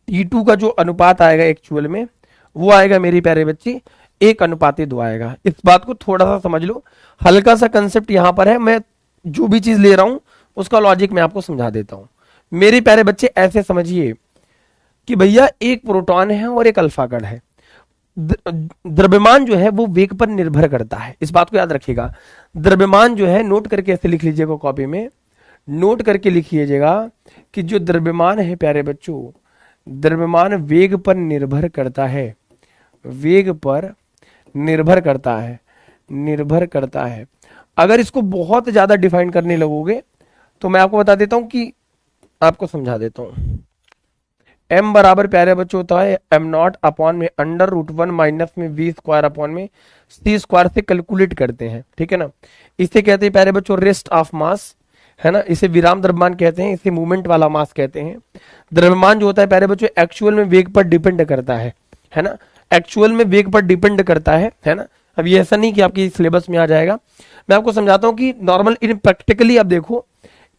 T2 का जो अनुपात आएगा एक्चुअल में, वो आएगा मेरी प्यारे बच्चे 1:2 आएगा। इस बात को थोड़ा सा समझ लो, हल्का सा कंसेप्ट यहां पर है, मैं जो भी चीज ले रहा हूं उसका लॉजिक मैं आपको समझा देता हूं। मेरे प्यारे बच्चे ऐसे समझिए कि भैया एक प्रोटॉन है और एक अल्फा कण है, द्रव्यमान जो है वो वेग पर निर्भर करता है, इस बात को याद रखिएगा। द्रव्यमान जो है, नोट करके ऐसे लिख लीजिएगा कॉपी में, नोट करके लिखिएगा कि जो द्रव्यमान है प्यारे बच्चों, द्रव्यमान वेग पर निर्भर करता है, वेग पर निर्भर करता है, निर्भर करता है। अगर इसको बहुत ज्यादा डिफाइन करने लगोगे तो मैं आपको बता देता हूं कि, आपको समझा देता हूं। m बराबर प्यारे बच्चों होता है m0 अपॉन में √1 माइनस में v स्क्वायर अपॉन में c स्क्वायर से कैलकुलेट करते हैं, ठीक है ना। इसे कहते हैं प्यारे बच्चों रेस्ट ऑफ मास, है ना, इसे विराम द्रव्यमान कहते हैं, इसे मूवमेंट वाला मास कहते हैं। द्रव्यमान जो होता है प्यारे बच्चों एक्चुअल में वेग पर डिपेंड करता है ना, एक्चुअल में वेग पर डिपेंड करता है ना। अब ये ऐसा नहीं कि आपकी सिलेबस में आ जाएगा, मैं आपको समझाता हूं कि नॉर्मल इन प्रैक्टिकली आप देखो,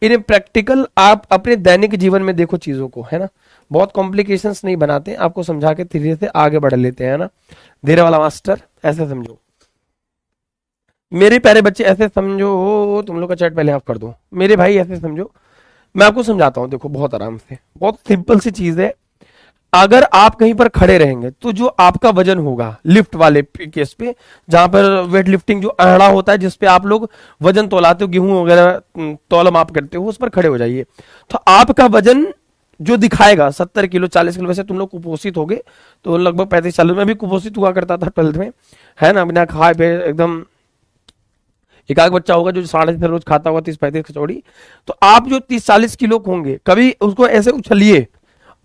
इन प्रैक्टिकल आप अपने दैनिक जीवन में देखो चीजों को, है ना, बहुत कॉम्प्लिकेशंस नहीं बनाते, आपको समझा के धीरे से आगे बढ़ लेते हैं ना। धीरे वाला मास्टर, ऐसे समझो मेरे प्यारे बच्चे, ऐसे समझो, तुम लोग का चैट पहले ऑफ कर दो मेरे भाई, ऐसे समझो, मैं आपको समझाता हूं, देखो बहुत आराम से, बहुत सिंपल सी चीज है। अगर आप कहीं पर खड़े रहेंगे तो जो आपका वजन होगा लिफ्ट वाले केस पे, जहां पर वेट लिफ्टिंग जो अड़ा होता है, जिसपे आप लोग वजन तोलाते हो, गेहूं वगैरह तौल माप करते हो, उस पर खड़े हो जाइए। तो आपका वजन जो दिखाएगा 70 किलो 40 किलो, वैसे तुम लोग कुपोषित हो गए तो लगभग 35 साल में भी कुपोषित हुआ करता था 12th में, है ना, बिना खाए पे एकदम, एक आध बच्चा होगा जो 3.5 रोज खाता होगा 30-35 कचौड़ी। तो आप जो 30-40 किलो होंगे, कभी उसको ऐसे उछलिए,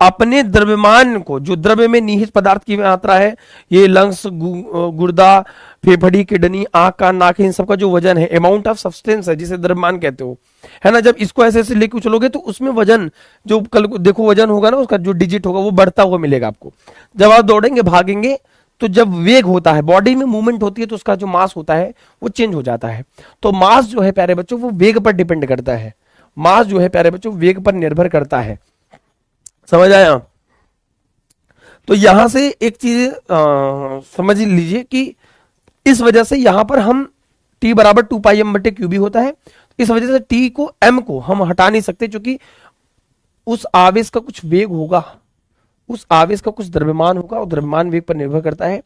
अपने द्रव्यमान को, जो द्रव्य में निहित पदार्थ की मात्रा है, ये लंग्स, गुर्दा, फेफड़ी, किडनी, आंख, कान, नाक, इन सबका जो वजन है, अमाउंट ऑफ सब्सटेंस है, जिसे द्रव्यमान कहते हो, है ना। जब इसको ऐसे ऐसे लेके चलोगे तो उसमें वजन, जो कल देखो वजन होगा ना, उसका जो डिजिट होगा वो बढ़ता हुआ मिलेगा आपको। जब आप दौड़ेंगे भागेंगे, तो जब वेग होता है, बॉडी में मूवमेंट होती है, तो उसका जो मास होता है वो चेंज हो जाता है। तो मास जो है प्यारे बच्चों वो वेग पर डिपेंड करता है, मास जो है प्यारे बच्चों वेग पर निर्भर करता है, समझ आया। तो यहां से एक चीज समझ लीजिए कि इस वजह से यहां पर हम t बराबर 2πm बटे क्यू भी होता है, इस वजह से t को m को हम हटा नहीं सकते, क्योंकि उस आवेश का कुछ वेग होगा, उस आवेश का कुछ द्रव्यमान होगा, और द्रव्यमान वेग पर निर्भर करता है।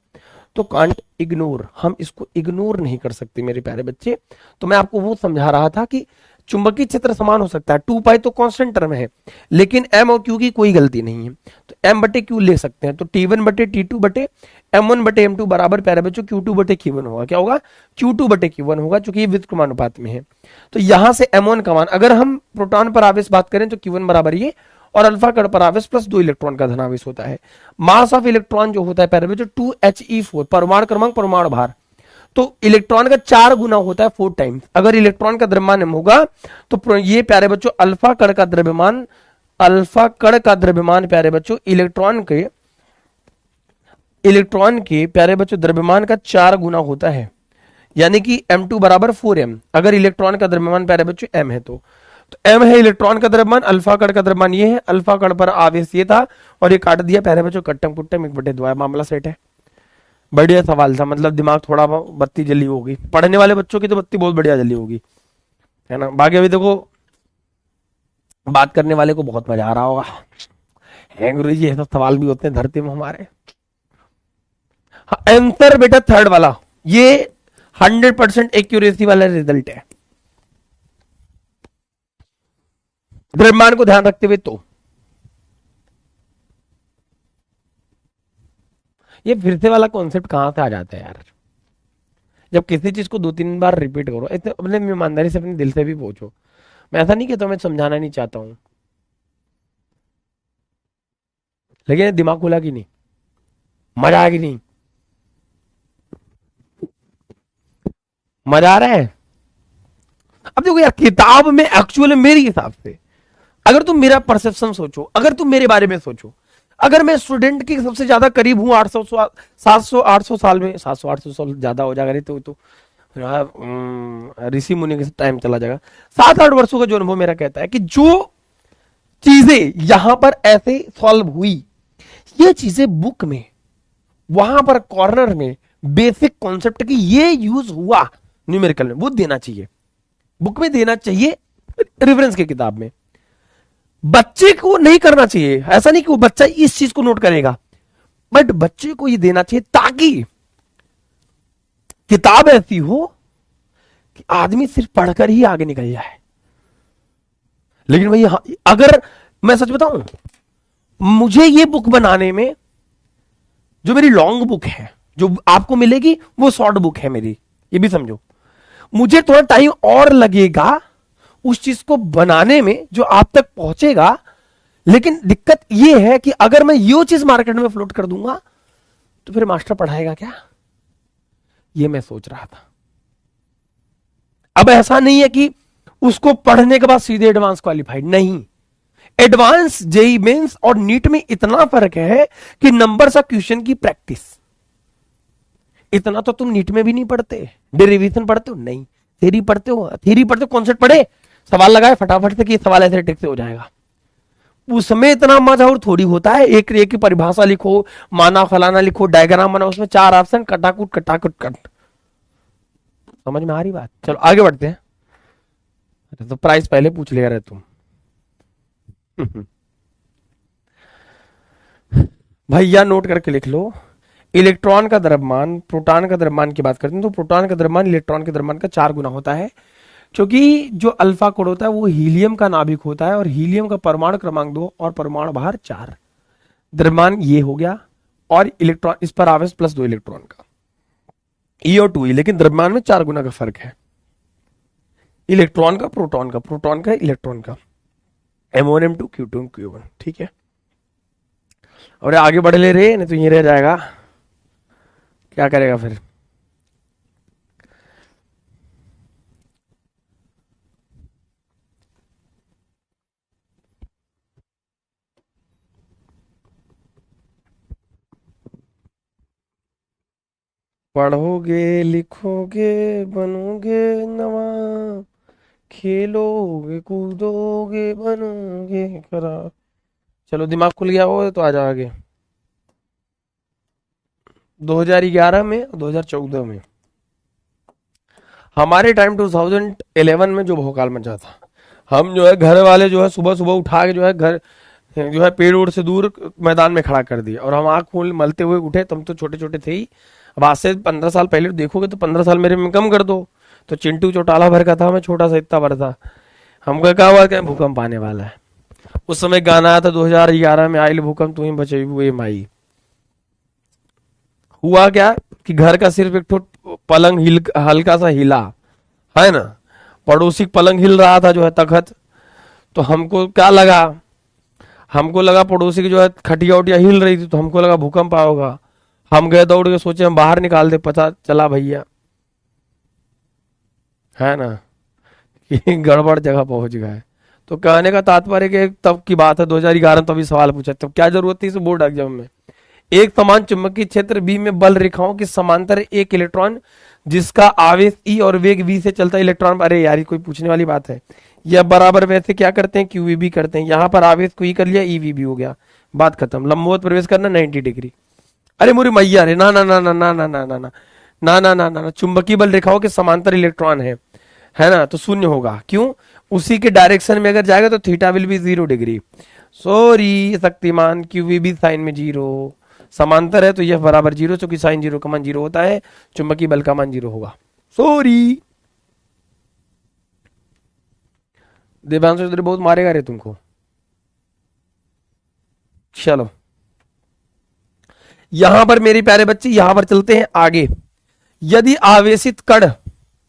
तो कांट इग्नोर, हम इसको इग्नोर नहीं कर सकते मेरे प्यारे बच्चे। तो मैं आपको वो समझा रहा था कि चुंबकीय क्षेत्र समान हो सकता है, 2π तो कांस्टेंट टर्म है, लेकिन m और q की कोई गलती नहीं है, तो m बटे q ले सकते हैं। तो t1 बटे t2 बटे m1 बटे m2 बराबर प्यारे बच्चों q2 बटे q1 होगा, क्या होगा, q2 बटे q1 होगा, चूंकि ये व्युत्क्रमानुपात में है। तो यहां से m1 का मान, अगर हम प्रोटॉन पर आवेश बात करें तो q1 बराबर ये, और अल्फा कण पर आवेश प्लस 2 इलेक्ट्रॉन का धनावेश होता है। मास ऑफ इलेक्ट्रॉन जो होता है प्यारे बच्चों 2He4, परमाणु क्रमांक, परमाणु भार, तो इलेक्ट्रॉन का 4 गुना होता है, 4 टाइम्स। अगर इलेक्ट्रॉन का द्रव्यमान m होगा तो ये प्यारे बच्चों अल्फा कण का द्रव्यमान, अल्फा कण का द्रव्यमान प्यारे बच्चों इलेक्ट्रॉन के प्यारे बच्चों द्रव्यमान का 4 गुना होता है, यानी कि m2 बराबर 4m। अगर इलेक्ट्रॉन का द्रव्यमान प्यारे बच्चों m है, तो m है इलेक्ट्रॉन का द्रव्यमान, अल्फा कण का द्रव्यमान ये है, अल्फा कण पर आवेश ये था, और ये काट दिया प्यारे बच्चों, कट्टम कुट्टम 1/2, मामला सेट है। बढ़िया सवाल था, मतलब दिमाग थोड़ा बत्ती जली होगी, पढ़ने वाले बच्चों की तो बत्ती बहुत बढ़िया जली होगी, है ना। बाकी अभी देखो बात करने वाले को बहुत मजा आ रहा होगा, है गुरु जी ऐसा सवाल भी होते हैं धरती में हमारे। हाँ, आंसर बेटा थर्ड वाला, ये 100% एक्यूरेसी वाला रिजल्ट है द्रव्यमान को ध्यान रखते हुए। तो ये फिर से वाला कॉन्सेप्ट कहां से आ जाता है यार, जब किसी चीज को 2-3 बार रिपीट करो, इतने अपने ईमानदारी से अपने दिल से भी पूछो। मैं ऐसा नहीं कहता, मैं समझाना नहीं चाहता हूं, लेकिन दिमाग खुला कि नहीं, मजा आया कि नहीं, मजा आ रहा है। अब देखो यार, किताब में एक्चुअली मेरे हिसाब से, अगर तुम मेरा परसेप्शन सोचो, अगर तुम मेरे बारे में सोचो, अगर मैं स्टूडेंट के सबसे ज्यादा करीब हूं 800 700 800 साल में, 700 800 साल ज्यादा हो जाएगा, तो ऋषि मुनि के टाइम चला जाएगा, 7-8 वर्षों का जो अनुभव मेरा कहता है कि जो चीजें यहां पर ऐसे सॉल्व हुई, ये चीजें बुक में वहां पर कॉर्नर में बेसिक कॉन्सेप्ट की ये यूज हुआ न्यूमेरिकल में, वो देना चाहिए, बुक में देना चाहिए, रेफरेंस की किताब में। बच्चे को नहीं करना चाहिए, ऐसा नहीं कि वो बच्चा इस चीज को नोट करेगा, बट बच्चे को ये देना चाहिए ताकि किताब ऐसी हो कि आदमी सिर्फ पढ़कर ही आगे निकल जाए। लेकिन भाई अगर मैं सच बताऊं, मुझे ये बुक बनाने में, जो मेरी लॉन्ग बुक है जो आपको मिलेगी, वो शॉर्ट बुक है मेरी, ये भी समझो, मुझे थोड़ा टाइम और लगेगा उस चीज को बनाने में जो आप तक पहुंचेगा। लेकिन दिक्कत यह है कि अगर मैं ये चीज मार्केट में फ्लोट कर दूंगा तो फिर मास्टर पढ़ाएगा क्या, ये मैं सोच रहा था। अब ऐसा नहीं है कि उसको पढ़ने के बाद सीधे एडवांस क्वालिफाइड, नहीं, एडवांस जेई मेंस और नीट में इतना फर्क है कि नंबर्स ऑफ क्वेश्चन की प्रैक्टिस, इतना तो तुम नीट में भी नहीं पढ़ते। डेरिवेशन पढ़ते हो नहीं, थ्योरी पढ़ते हो, थ्योरी पढ़ते हो, कॉन्सेप्ट पढ़े, सवाल लगाए फटाफट से कि सवाल ऐसे टिक से हो जाएगा, उसमें इतना मजा और थोड़ी होता है। एक की परिभाषा लिखो, माना फलाना लिखो, डायग्राम बनाओ, उसमें 4 ऑप्शन, कटाकुट कटाकुट कट। समझ में आ रही बात? चलो आगे बढ़ते हैं। तो प्राइस पहले पूछ लिया रहे तुम भैया नोट करके लिख लो, इलेक्ट्रॉन का द्रव्यमान प्रोटॉन का द्रव्यमान की बात करते हैं तो प्रोटॉन का द्रव्यमान इलेक्ट्रॉन के द्रव्यमान का 4 गुना होता है, क्योंकि जो अल्फा कोड होता है वो हीलियम का नाभिक होता है और हीलियम का परमाणु क्रमांक 2 और परमाणु भार 4, द्रव्यमान ये हो गया, और इलेक्ट्रॉन इस पर आवेश +2 इलेक्ट्रॉन का, ई और 2ई, लेकिन द्रव्यमान में 4 गुना का फर्क है, इलेक्ट्रॉन का प्रोटॉन का, प्रोटॉन का इलेक्ट्रॉन का, M1 M2 Q2 Q1, ठीक है। और आगे बढ़ ले रहे, नहीं तो ये रह जाएगा, क्या करेगा फिर। पढ़ोगे लिखोगे बनोगे नवाब, खेलोगे कूदोगे बनोगे खराब। चलो दिमाग खुल गया हो तो आ जाओ आगे। 2011 में, 2014 में, हमारे टाइम 2011 में जो भोकाल मचा था, हम जो है घर वाले जो है सुबह सुबह उठा के जो है घर जो है पेड़ ओड़ से दूर मैदान में खड़ा कर दिया, और हम आँख खोल मलते हुए उठे, तुम तो छोटे छोटे थे ही। अब आज से 15 साल पहले देखोगे तो 15 साल मेरे में कम कर दो, तो चिंटू चौटाला भर का था, मैं छोटा सा इतना भर था। हमको क्या हुआ, क्या भूकंप आने वाला है। उस समय गाना आया था 2011 में, आइल भूकंप तू ही बचे हुए माई। हुआ क्या कि घर का सिर्फ एक ठो पलंग हिल, हल्का सा हिला, है ना, पड़ोसी पलंग हिल रहा था जो है तखत, तो हमको क्या लगा, हमको लगा पड़ोसी की जो है खटिया उटिया हिल रही थी, तो हमको लगा भूकंप होगा। हम गए दौड़ के, सोचे हम बाहर निकाल दे, पता चला भैया, है ना, कि गड़बड़ जगह पहुंच गए। तो कहने का तात्पर्य कि तब की बात है 2011, तभी सवाल पूछा, तब क्या जरूरत थी इस बोर्ड एग्जाम में। एक समान चुंबकीय क्षेत्र बी में बल रेखाओं के समांतर एक इलेक्ट्रॉन जिसका आवेश ई और वेग वी से चलता इलेक्ट्रॉन, अरे यार कोई पूछने वाली बात है, यह बराबर वैसे क्या करते हैं, क्यूवीबी करते हैं, यहां पर आवेश को ई कर लिया, ईवीबी हो गया, बात खत्म। लंबवत प्रवेश करना 90 डिग्री, अरे मोरी मैया रे, ना ना ना ना ना ना ना ना ना ना ना ना ना ना, चुंबकीय बल रेखाओं के समांतर इलेक्ट्रॉन है ना, तो शून्य होगा। क्यों? उसी के डायरेक्शन में अगर जाएगा तो theta will be 0 degree. Sorry Shaktimaan, q v भी साइन में 0, समांतर है तो यह बराबर 0, चूंकि साइन 0 का मान 0 होता है, चुंबकीय बल का मान 0 होगा। सॉरी देवांशु चौधरी, बहुत मारेगा रे तुमको। चलो यहां पर मेरे प्यारे बच्चे, यहां पर चलते हैं आगे। यदि आवेशित कण,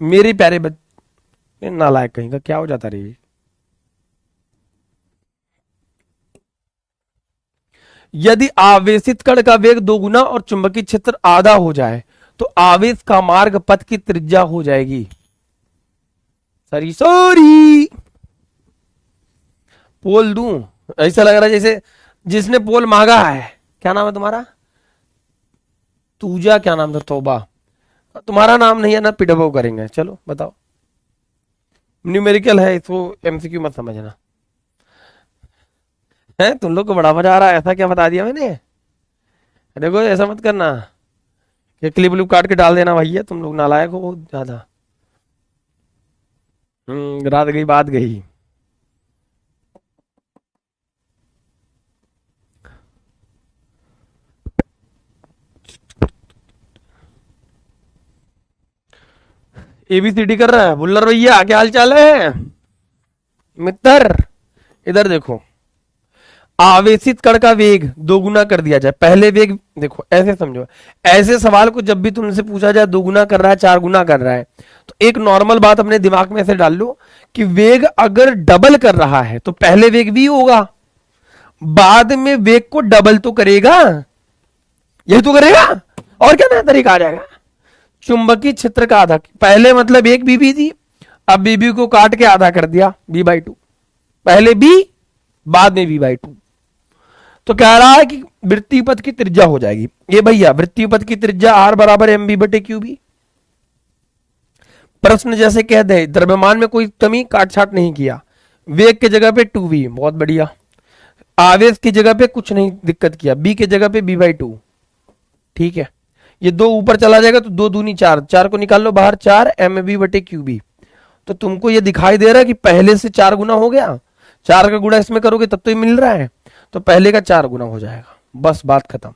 मेरे प्यारे बच्चे, नालायक कहीं का क्या हो जाता रे। यदि आवेशित कण का वेग 2 गुना और चुंबकीय क्षेत्र आधा हो जाए तो आवेश का मार्ग पथ की त्रिज्या हो जाएगी। सॉरी सॉरी, पोल दूं? ऐसा लग रहा है जैसे जिसने पोल मांगा है। क्या नाम है तुम्हारा? तूजा, क्या नाम था? तोबा। तुम्हारा नाम नहीं है ना, पिटबो करेंगे। चलो बताओ। न्यूमेरिकल है, इसको एमसीक्यू मत समझना है। तुम लोग को बड़ा मजा आ रहा है, ऐसा क्या बता दिया मैंने? देखो ऐसा मत करना कि क्लिप व्लिप काट के डाल देना भैया, तुम लोग नालायक हो बहुत ज्यादा। रात गई बात गई। एबीसीडी कर रहा है बुल्लर भैया, क्या हाल चाल है मित्र? इधर देखो, आवेशित कण का वेग 2 गुना कर दिया जाए। पहले वेग देखो, ऐसे समझो, ऐसे सवाल को जब भी तुमसे पूछा जाए 2 गुना कर रहा है, 4 गुना कर रहा है, तो एक नॉर्मल बात अपने दिमाग में ऐसे डाल लो कि वेग अगर डबल कर रहा है तो पहले वेग भी होगा, बाद में वेग को डबल तो करेगा, यही तो करेगा, और क्या नया तरीका आ जाएगा? चुंबकीय क्षेत्र का आधा, पहले मतलब एक बीबी थी, अब बीबी को काट के आधा कर दिया, b/2। पहले b, बाद में b/2। तो कह रहा है कि वृत्तीय पथ की त्रिज्या हो जाएगी ये भैया, वृत्तीय पथ की त्रिज्या r बराबर mb/qb। प्रश्न जैसे कह दे, द्रव्यमान में कोई कमी काट छाट नहीं किया, वेग के जगह पे 2v, बहुत बढ़िया। आवेश की जगह पे कुछ नहीं दिक्कत किया, b के जगह पे b/2, ठीक है। ये 2 ऊपर चला जाएगा तो 2 दूनी 4, 4 को निकाल लो बाहर, 4 mb/qb। तो तुमको ये दिखाई दे रहा है कि पहले से 4 गुना हो गया, 4 का गुणा इसमें करोगे तब तो ये मिल रहा है, तो पहले का 4 गुना हो जाएगा, बस बात खत्म।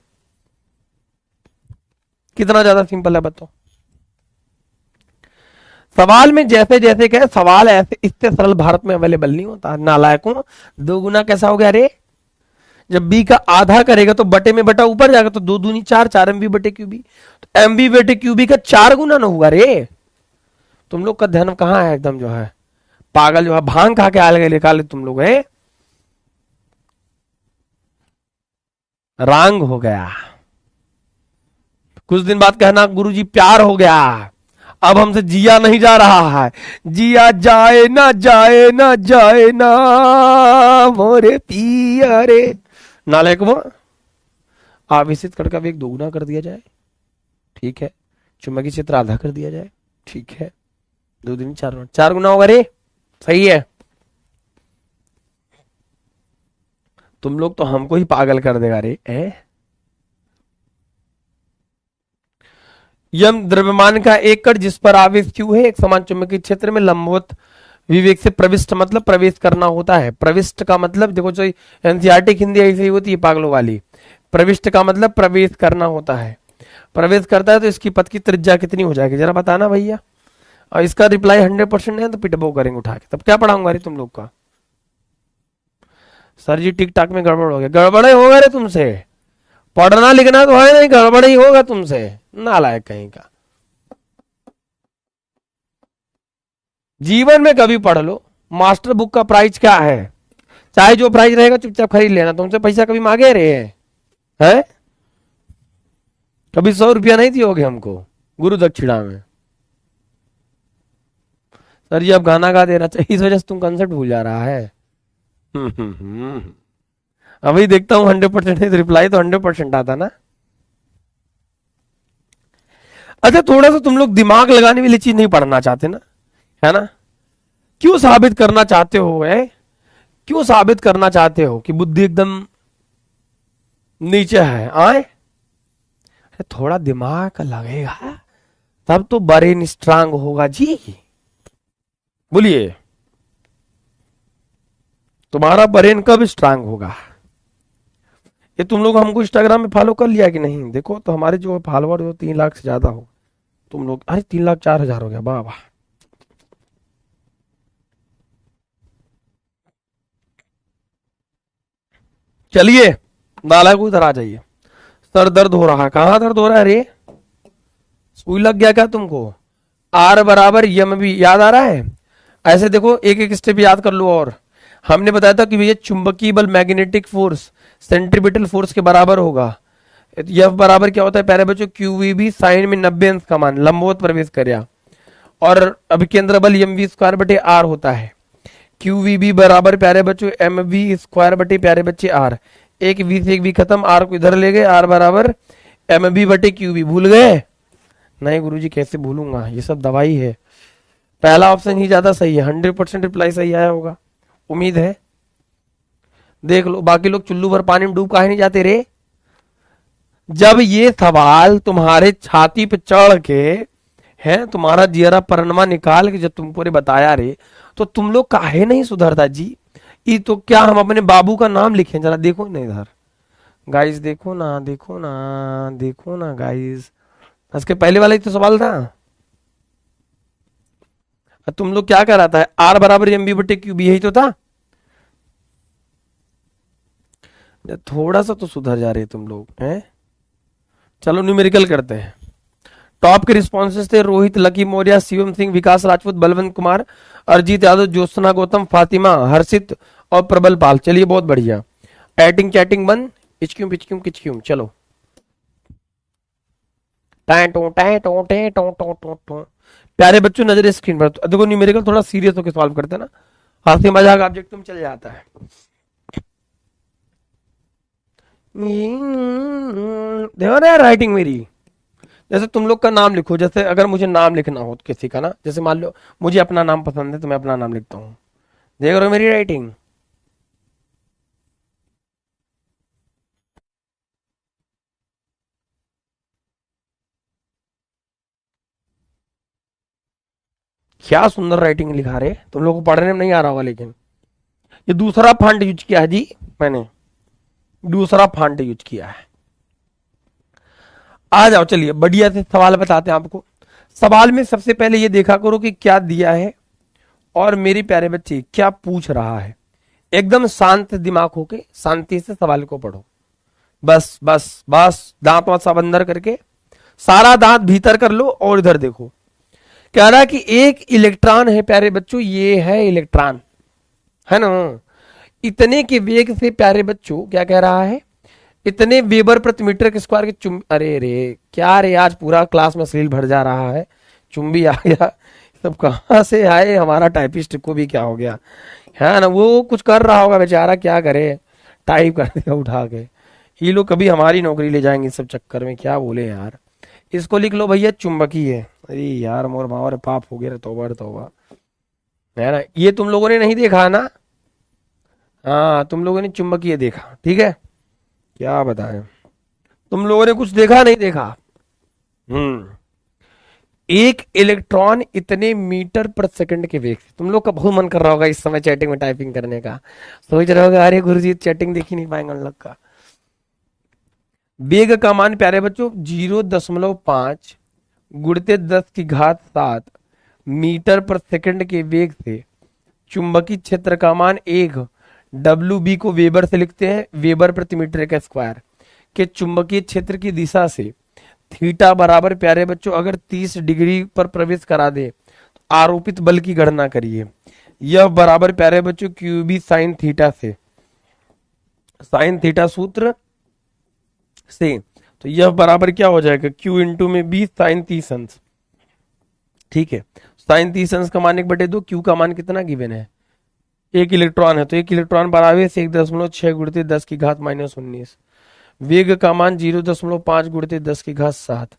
कितना ज्यादा सिंपल है बताओ। सवाल में जैसे जैसे कहे, सवाल ऐसे इससे सरल भारत में अवेलेबल नहीं होता। नालायकों, 2 गुना कैसा हो गया रे? जब b का आधा करेगा तो बटे में बटा ऊपर जाएगा, तो 2 दूनी 4, 4 mb/qb, तो mb/qb का 4 गुना ना हुआ रे। तुम लोग का ध्यान कहाँ है? एकदम जो है पागल, जो है भांग खा के आ गए निकाले तुम लोग है, रांग हो गया। कुछ दिन बाद कहना गुरुजी प्यार हो गया, अब हमसे जिया नहीं जा रहा है, जिया जाए ना जाए ना जाए ना मोरे पिया रे। नालायक वो, आवेशित कण का वेग 2 गुना कर दिया जाए, ठीक है, चुंबकीय क्षेत्र आधा कर दिया जाए, ठीक है, 2 दूनी 4, 4 गुना होगा रे, सही है। तुम लोग तो हमको ही पागल कर देगा रे। यम द्रव्यमान का एक कण जिस पर आवेश q है, एक समान चुंबकीय क्षेत्र में लंबवत विवेक से प्रविष्ट, मतलब प्रवेश करना होता है। प्रविष्ट का मतलब देखो, जो एनसीईआरटी हिंदी ऐसी ही होती है पागलों वाली। प्रविष्ट का मतलब प्रवेश करना होता है, प्रवेश करता है तो इसकी पथ की त्रिज्या कितनी हो जाएगी जरा बताना भैया। और इसका रिप्लाई 100% है तो पिटबो करेंगे उठा के, तब क्या पढ़ाऊंगा रे तुम लोग का? सर जी टिक टाक में गड़बड़ हो गया, गड़बड़ ही होगा रे तुमसे, पढ़ना लिखना तो है नहीं, गड़बड़ ही होगा तुमसे, नालायक कहीं का। जीवन में कभी पढ़ लो, मास्टर बुक का प्राइस क्या है, चाहे जो प्राइस रहेगा चुपचाप खरीद लेना। तुमसे पैसा कभी मांगे रहे हैं? कभी 100 रुपया नहीं दियोगे हमको गुरु दक्षिणा में? सर जी अब गाना गा देना चाहिए, इस वजह से तुम कंसेप्ट भूल जा रहा है। अभी देखता हूँ 100% रिप्लाई तो 100% आता ना। अच्छा थोड़ा सा तुम लोग दिमाग लगाने वाली चीज नहीं पढ़ना चाहते ना, है ना? क्यों साबित करना चाहते हो क्यों साबित करना चाहते हो कि बुद्धि एकदम नीचे है? आए थोड़ा दिमाग लगेगा तब तो ब्रेन स्ट्रांग होगा जी। बोलिए, तुम्हारा ब्रेन कब स्ट्रांग होगा? ये तुम लोग हमको इंस्टाग्राम में फॉलो कर लिया कि नहीं? देखो तो हमारे जो फॉलोवर हो 3 लाख से ज्यादा हो तुम लोग। अरे 3,04,000 हो गया, वाह वाह। चलिए नाला को इधर आ जाइए। सर दर्द हो रहा है, कहाँ दर्द हो रहा है रे? सुई लग गया क्या तुमको? आर बराबर यम भी याद आ रहा है? ऐसे देखो, एक एक स्टेप याद कर लो। और हमने बताया था कि भैया चुंबकीय बल मैग्नेटिक फोर्स सेंट्रीपिटल फोर्स के बराबर होगा। यफ बराबर क्या होता है प्यारे बच्चों? क्यू वी बी साइन में 90 अंश का मान लंबवत प्रवेश कर्या, और अभिकेंद्र बल एम वी स्क्वायर बटे आर होता है। क्यू वी बी बराबर प्यारे बच्चों एम वी स्क्वायर बटे प्यारे बच्चे आर। एक वी से एक वी खत्म, आर को इधर ले गए, आर बराबर एम बी बटे क्यू बी। भूल गए? नहीं गुरुजी कैसे भूलूंगा, ये सब दवाई है। पहला ऑप्शन ही ज्यादा सही है, 100% रिप्लाई सही आया होगा, उम्मीद है। देख लो बाकी लोग चुल्लू भर पानी में डूब काहे नहीं जाते रे? जब ये सवाल तुम्हारे छाती पे चढ़ के है, तुम्हारा जियरा परनमा निकाल के जब तुमको रे बताया रे, तो तुम लोग काहे नहीं सुधरता जी? ये तो क्या हम अपने बाबू का नाम लिखें? जरा देखो ना इधर गाइस, देखो ना देखो ना देखो ना गाइस, इसके पहले वाला ही तो सवाल था। तुम लोग क्या कराता है? आर बराबर एम बी बटे क्यू बी, यही तो था। थोड़ा सा तो सुधर जा रहे तुम लोग हैं। चलो न्यूमेरिकल करते हैं। टॉप के रिस्पॉन्सेस थे रोहित, लकी मौर्य, शिवम सिंह, विकास राजपूत, बलवंत कुमार, अरिजीत यादव, ज्योत्सना गौतम, फातिमा, हर्षित और प्रबल पाल। चलिए बहुत बढ़िया। एटिंग चैटिंग बंद, इचक्यूम पिचक्यूम किचक्यूम। चलो प्यारे बच्चों नजर स्क्रीन पर। तो देखो न्यूमेरिकल थोड़ा सीरियस होकर सॉल्व करते हैं ना, हंसी मजाक ऑब्जेक्ट तुम चल जाता है। देखो ना राइटिंग मेरी, जैसे तुम लोग का नाम लिखो, जैसे अगर मुझे नाम लिखना हो किसी का ना, जैसे मान लो मुझे अपना नाम पसंद है तो मैं अपना नाम लिखता हूँ। देख रहे हो मेरी राइटिंग? क्या सुंदर राइटिंग लिखा रहे। तुम लोग को पढ़ने में नहीं आ रहा होगा, लेकिन ये दूसरा फॉन्ट यूज किया है जी, मैंने दूसरा फॉन्ट यूज किया है। आ जाओ चलिए बढ़िया से सवाल बताते हैं आपको। सवाल में सबसे पहले ये देखा करो कि क्या दिया है और मेरे प्यारे बच्चे क्या पूछ रहा है। एकदम शांत दिमाग होके शांति से सवाल को पढ़ो। बस बस बस, दांत वात सब अंदर करके, सारा दांत भीतर कर लो और इधर देखो। कह रहा है कि एक इलेक्ट्रॉन है प्यारे बच्चों, ये है इलेक्ट्रॉन, है ना? इतने के वेग से प्यारे बच्चों क्या कह रहा है? इतने वेबर प्रति मीटर के स्क्वायर के अरे रे क्या रे, आज पूरा क्लास में सील भर जा रहा है। चुंबी आ गया, सब कहाँ से आए? हमारा टाइपिस्ट को भी क्या हो गया है ना, वो कुछ कर रहा होगा बेचारा, क्या करे, टाइप कर देगा उठा के। ये लोग कभी हमारी नौकरी ले जाएंगे इस सब चक्कर में, क्या बोले यार। इसको लिख लो भैया चुंबकीय है। अरे यार मोर मावर पाप हो गया रे, तौबा रे तौबा, है ना? ये तुम लोगों ने नहीं देखा ना? हाँ तुम लोगों ने चुंबकीय देखा, ठीक है। क्या बताएं, तुम लोगों ने कुछ देखा नहीं देखा? हम्म। एक इलेक्ट्रॉन इतने मीटर पर सेकंड के वेग से। तुम लोग का बहुत मन कर रहा होगा इस समय चैटिंग में टाइपिंग करने का, सोच रहे होगा अरे गुरुजी चैटिंग देख ही नहीं पाएंगे उन लोग का। वेग का मान प्यारे बच्चों 0.5 गुणित 10⁻7 मीटर पर सेकंड के वेग से चुंबकीय क्षेत्र का मान 1 डब्ल्यू बी को वेबर से लिखते हैं, वेबर प्रति मीटर का स्क्वायर, के चुंबकीय क्षेत्र की दिशा से थीटा बराबर प्यारे बच्चों अगर 30 डिग्री पर प्रवेश करा दे तो आरोपित बल की गणना करिए। यह बराबर प्यारे बच्चों क्यू बी साइन थीटा से, साइन थीटा सूत्र से, तो यह बराबर क्या हो जाएगा? क्यू इंटू में बी साइन 30 अंश, ठीक है। साइन 30 अंश का मान 1/2, क्यू का मान कितना गिवन है? एक इलेक्ट्रॉन है तो एक इलेक्ट्रॉन बराबर से 1.6 गुणित 10⁻−19। वेग का मान 0.5 गुणित 10⁻7।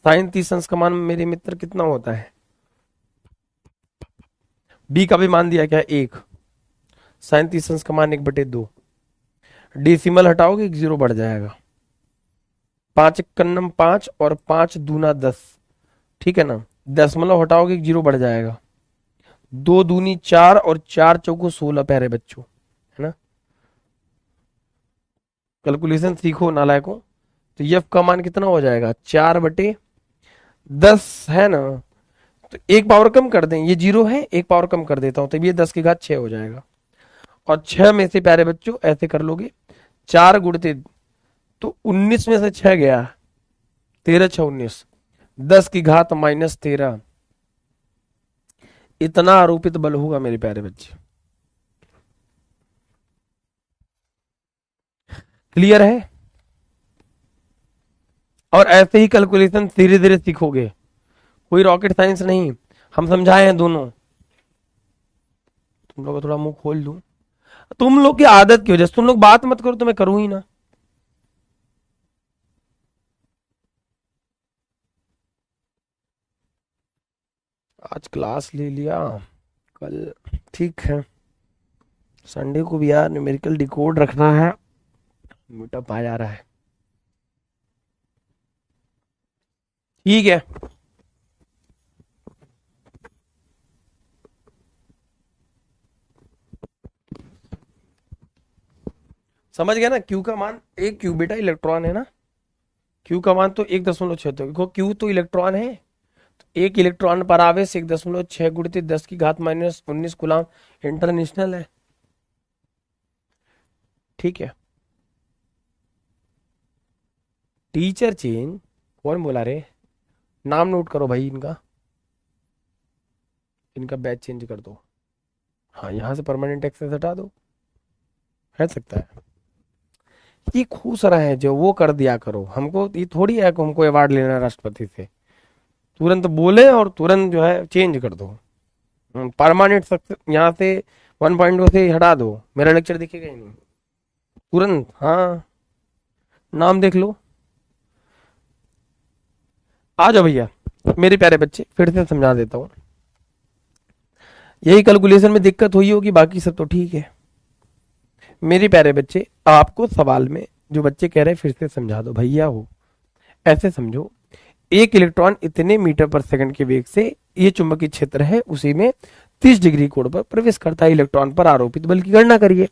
साइन 30 अंश का मान मेरे मित्र कितना होता है? बी का भी मान दिया क्या? 1। साइन 30 अंश का मान 1/2। डेसिमल हटाओगे 1 जीरो बढ़ जाएगा। 5 1 5 और 5 दूना 10, ठीक है ना। दशमलव हटाओगे जीरो बढ़ जाएगा। 2 दूनी 4 और 4 चौको 16 प्यारे बच्चों, है ना। कैलकुलेशन सीखो नालायकों। तो यफ का मान कितना हो जाएगा, 4/10 है ना। तो एक पावर कम कर दें, ये जीरो है, एक पावर कम कर देता हूं तो ये 10 की घात 6 हो जाएगा। और 6 में से प्यारे बच्चों ऐसे कर लोगे, 4 गुणते तो 19 में से 6 गया, 13 6 19, 10 की घात -13, इतना आरोपित बल होगा मेरे प्यारे बच्चे। क्लियर है। और ऐसे ही कैलकुलेशन धीरे धीरे सीखोगे, कोई रॉकेट साइंस नहीं, हम समझाए हैं दोनों। तुम लोग को थोड़ा मुंह खोल दूं, तुम लोग की आदत की वजह से, तुम लोग बात मत करो तो मैं करूं ही ना। आज क्लास ले लिया, कल ठीक है, संडे को भी यार न्यूमेरिकल डिकोड रखना है, मीटअप आ जा रहा है। ठीक है, समझ गया ना। क्यू का मान, एक क्यू बेटा इलेक्ट्रॉन है ना, क्यू का मान तो 1.6, देखो क्यू तो इलेक्ट्रॉन है, तो एक इलेक्ट्रॉन पर आवेश 1.6 गुणित 10 की घात -19 कूलम इंटरनेशनल है, ठीक है। टीचर चेंज, कौन बोला रे, नाम नोट करो भाई इनका, इनका बैच चेंज कर दो। हाँ, यहां से परमानेंट एक्सेस हटा दो, है सकता है। ये खुश रहे हैं जो वो कर दिया करो, हमको ये थोड़ी है कि हमको अवार्ड लेना है राष्ट्रपति से, तुरंत बोले और तुरंत जो है चेंज कर दो। परमानेंट सक्सेस यहाँ से 1.0 से हटा दो, मेरा लेक्चर दिखेगा ही नहीं तुरंत। हाँ, नाम देख लो। आ जाओ भैया मेरे प्यारे बच्चे, फिर से समझा देता हूँ। यही कैलकुलेशन में दिक्कत हुई होगी, बाकी सब तो ठीक है मेरे प्यारे बच्चे। आपको सवाल में जो बच्चे कह रहे हैं फिर से समझा दो भैया हो, ऐसे समझो, एक इलेक्ट्रॉन इतने मीटर पर सेकंड के वेग से, ये चुंबकीय क्षेत्र है उसी में 30 डिग्री कोण पर प्रवेश करता है, इलेक्ट्रॉन पर आरोपित बल की गणना करिए।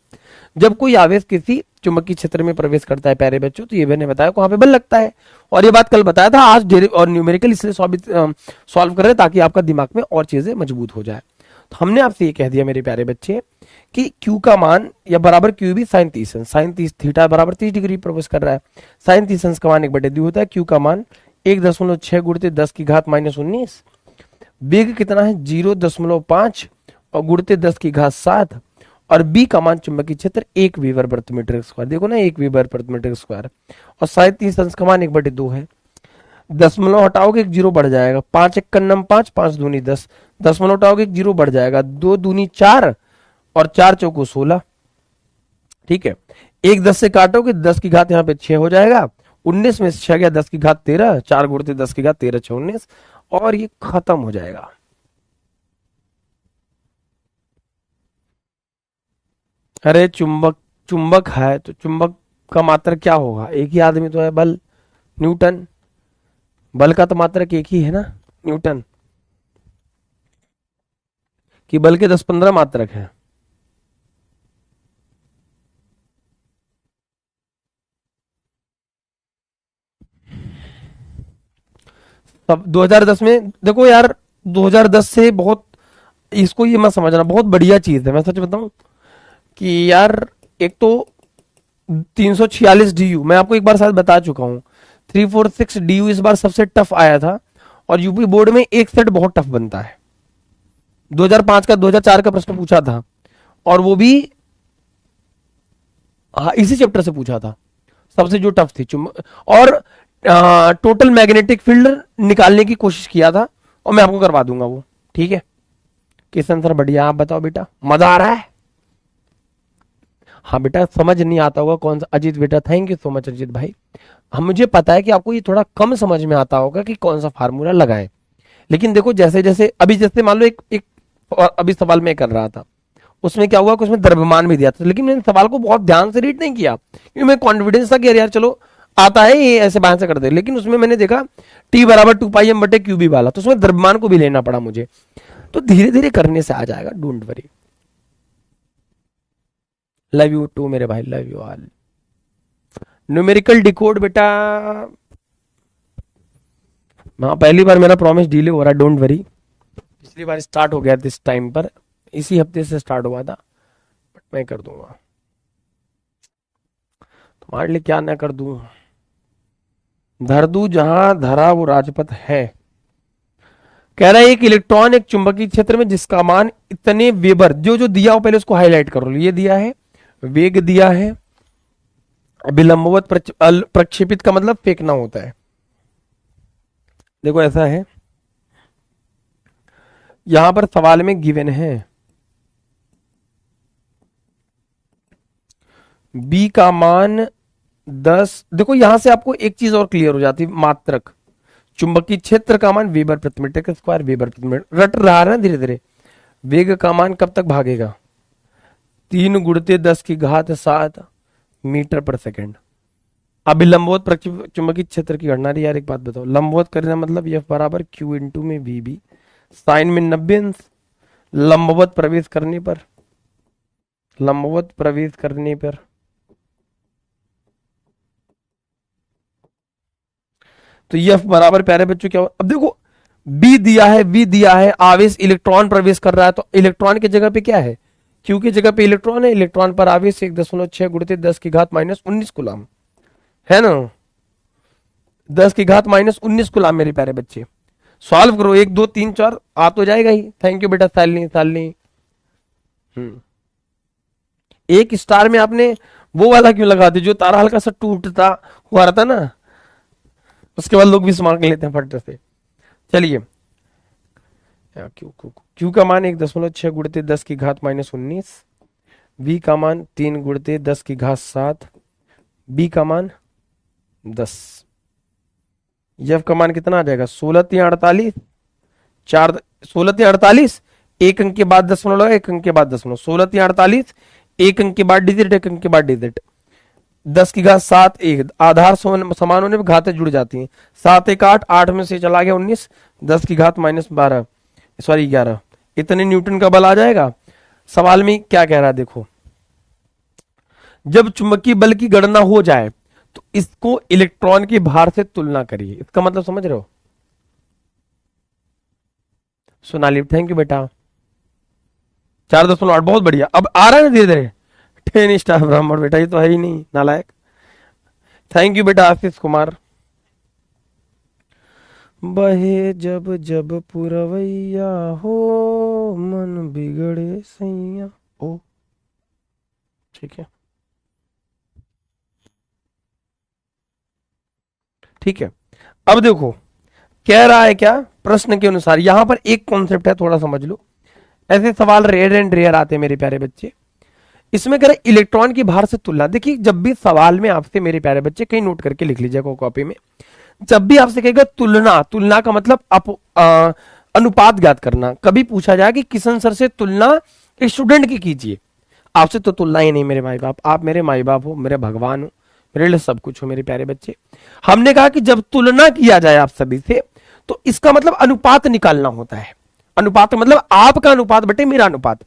जब कोई आवेश किसी चुंबकीय क्षेत्र में प्रवेश करता है प्यारे बच्चों, तो ये मैंने बताया वहां पे बल लगता है, और ये बात कल बताया था, आज और न्यूमेरिकल इसलिए सॉल्व कर रहे हैं ताकि आपका दिमाग में और चीजें मजबूत हो जाए। तो हमने आपसे ये कह दिया मेरे प्यारे बच्चे कि Q का मान या बराबर क्यू भी साइन 30, साइन 30 थीटा बराबर 30 डिग्री प्रवेश कर रहा है, साइन 30 का मान 1/2 होता है। Q का मान 1.6 गुणित 10 की घात -19, वेग कितना है 0.5 और गुणित 10 की घात 7, और B का मान चुंबकीय क्षेत्र 1 वीबर प्रति मीटर स्क्वायर, देखो ना 1 वीबर प्रति मीटर स्क्वायर, और साइन 30 का मान 1/2 है। दशमलव हटाओगे एक जीरो बढ़ जाएगा, 5 1 5, 5 दूनी 10, दशमलव हटाओगे एक जीरो बढ़ जाएगा, 2 दूनी 4 और 4 चौको 16, ठीक है। एक 10 से काटोगे 10 की घात यहाँ पे 6 हो जाएगा, 19 में से 6 गया 10 की घात 13, 4 गुणित 10 की घात 13 6 19, और ये खत्म हो जाएगा। अरे चुंबक, चुंबक है तो चुंबक का मात्रक क्या होगा, एक ही आदमी तो है, बल न्यूटन, बल का तो मात्रक एक ही है ना न्यूटन, कि बल के 10-15 मात्रक है। तब 2010 में देखो यार, 2010 से बहुत, इसको ये मत समझना, बहुत बढ़िया चीज है, मैं सच बताऊं कि यार, एक तो 346 DU मैं आपको एक बार शायद बता चुका हूँ, 346 DU इस बार सबसे टफ आया था, और यूपी बोर्ड में एक सेट बहुत टफ बनता है, 2005 का 2004 का प्रश्न पूछा था, और वो भी हाँ इसी चैप्टर से पूछा था, सबसे जो टफ थी और टोटल मैग्नेटिक फील्ड निकालने की कोशिश किया था, और मैं आपको करवा दूंगा वो, ठीक है। किशन सर बढ़िया, आप बताओ बेटा मजा आ रहा है। हाँ बेटा, समझ नहीं आता होगा कौन सा, अजीत बेटा thank you so much Ajit भाई, हम मुझे पता है कि आपको ये थोड़ा कम समझ में आता होगा कि कौन सा फार्मूला लगाएं, लेकिन देखो जैसे जैसे अभी, जैसे मान लो एक अभी सवाल मैं कर रहा था, उसमें क्या हुआ कि उसमें द्रव्यमान भी दिया था, लेकिन मैंने सवाल को बहुत ध्यान से रीड नहीं किया, क्योंकि मैं कॉन्फिडेंस था कि यार चलो आता है ये ऐसे बाहर से कर दे, लेकिन उसमें मैंने देखा टी बराबर 2 पाई m बटे क्यू बी वाला, तो उसमें द्रव्यमान को भी लेना पड़ा मुझे। तो धीरे धीरे करने से आ जाएगा, don't worry. Love you too मेरे भाई, love you all. Numerical decode बेटा, हाँ पहली बार मेरा प्रॉमिस डिले हो रहा है, डोंट वरी। पिछली बार स्टार्ट हो गया दिस टाइम पर, इसी हफ्ते से स्टार्ट हुआ था, बट मैं कर दूंगा। तुम्हारे लिए क्या ना कर दूं, धर दूं जहां धरा वो राजपथ है। कह रहा है एक इलेक्ट्रॉन एक चुंबकीय क्षेत्र में जिसका मान इतने वेबर, जो जो दिया हो पहले उसको हाईलाइट करो। ये दिया है, वेग दिया है, विलंबवत प्रक्षेपित का मतलब फेंकना होता है। देखो ऐसा है, यहां पर सवाल में गिवन है बी का मान 10। देखो यहां से आपको एक चीज और क्लियर हो जाती है, मात्रक चुंबकीय क्षेत्र का मान वेबर प्रति मीटर का स्क्वायर, वेबर प्रति मीटर रट रहा है ना धीरे धीरे। वेग का मान कब तक भागेगा, 3 गुणित 10⁻7 मीटर पर सेकेंड। अब लंबवत चुंबकीय क्षेत्र की गणना रही यार, एक बात बताओ, लंबवत करना मतलब F बराबर Q इंटू में VB, साइन में 90 अंश, लंबवत प्रवेश करने पर, लंबवत प्रवेश करने पर तो F बराबर प्यारे बच्चों क्या हो। अब देखो B दिया है, V दिया है, आवेश इलेक्ट्रॉन प्रवेश कर रहा है, तो इलेक्ट्रॉन की जगह पे क्या है, Q की जगह पे इलेक्ट्रॉन है, इलेक्ट्रॉन पर आवेश 1.6 गुणित 10⁻−19 कूलम है ना, 10⁻−19 कूलम मेरे प्यारे बच्चे। सॉल्व करो, 1 2 3 4 आ तो जाएगा ही। थैंक यू बेटा सालनी सालनी। एक स्टार में आपने वो वाला क्यों लगा दी जो तारा हल्का सा टूटता हुआ रहता ना, उसके बाद लोग भी स्मार्ट लेते हैं फट से। चलिए क्यू का मान 1.6 गुणित 10⁻−19, V का मान 3 गुणित 10�7, B का मान 10, F का मान कितना आ जाएगा 16×3 = 48, 16×3 = 48, एक अंक के बाद दशमलव, एक अंक के बाद दशमलव, 16×3 = 48, एक अंक के बाद डिजिट, एक अंक के बाद डिजिट, 10�7 1 आधार समान होने पर घातें जुड़ जाती हैं, 7 1 8, 8 में से चला गया 19, 10⁻12 सॉरी 11, इतने न्यूटन का बल आ जाएगा। सवाल में क्या कह रहा है देखो, जब चुंबकीय बल की गणना हो जाए तो इसको इलेक्ट्रॉन के भार से तुलना करिए। इसका मतलब समझ रहे हो सोनाली, थैंक यू बेटा। 4.8 बहुत बढ़िया, अब आ रहा है धीरे धीरे। 10 स्टार ब्राह्मण बेटा, ये तो है ही नहीं नालायक। थैंक यू बेटा आशीष कुमार। बहे जब जब पुरवैया हो, मन बिगड़े सैया ओ, ठीक है ठीक है। अब देखो कह रहा है क्या, प्रश्न के अनुसार यहां पर एक कॉन्सेप्ट है, थोड़ा समझ लो। ऐसे सवाल रेयर एंड रेयर आते हैं मेरे प्यारे बच्चे। इसमें कह रहे इलेक्ट्रॉन की भार से तुलना। देखिए जब भी सवाल में आपसे मेरे प्यारे बच्चे कहीं नोट करके लिख लीजिएगा कॉपी में, जब भी आपसे कहेगा तुलना, तुलना का मतलब अनुपात ज्ञात करना। कभी पूछा जाए कि किशन सर से तुलना स्टूडेंट की कीजिए, आपसे तो तुलना ही नहीं मेरे माई बाप, आप मेरे माई बाप हो, मेरे भगवान हो, मेरे लिए सब कुछ हो मेरे प्यारे बच्चे। हमने कहा कि जब तुलना किया जाए आप सभी से तो इसका मतलब अनुपात निकालना होता है। अनुपात मतलब आपका अनुपात बटे मेरा अनुपात,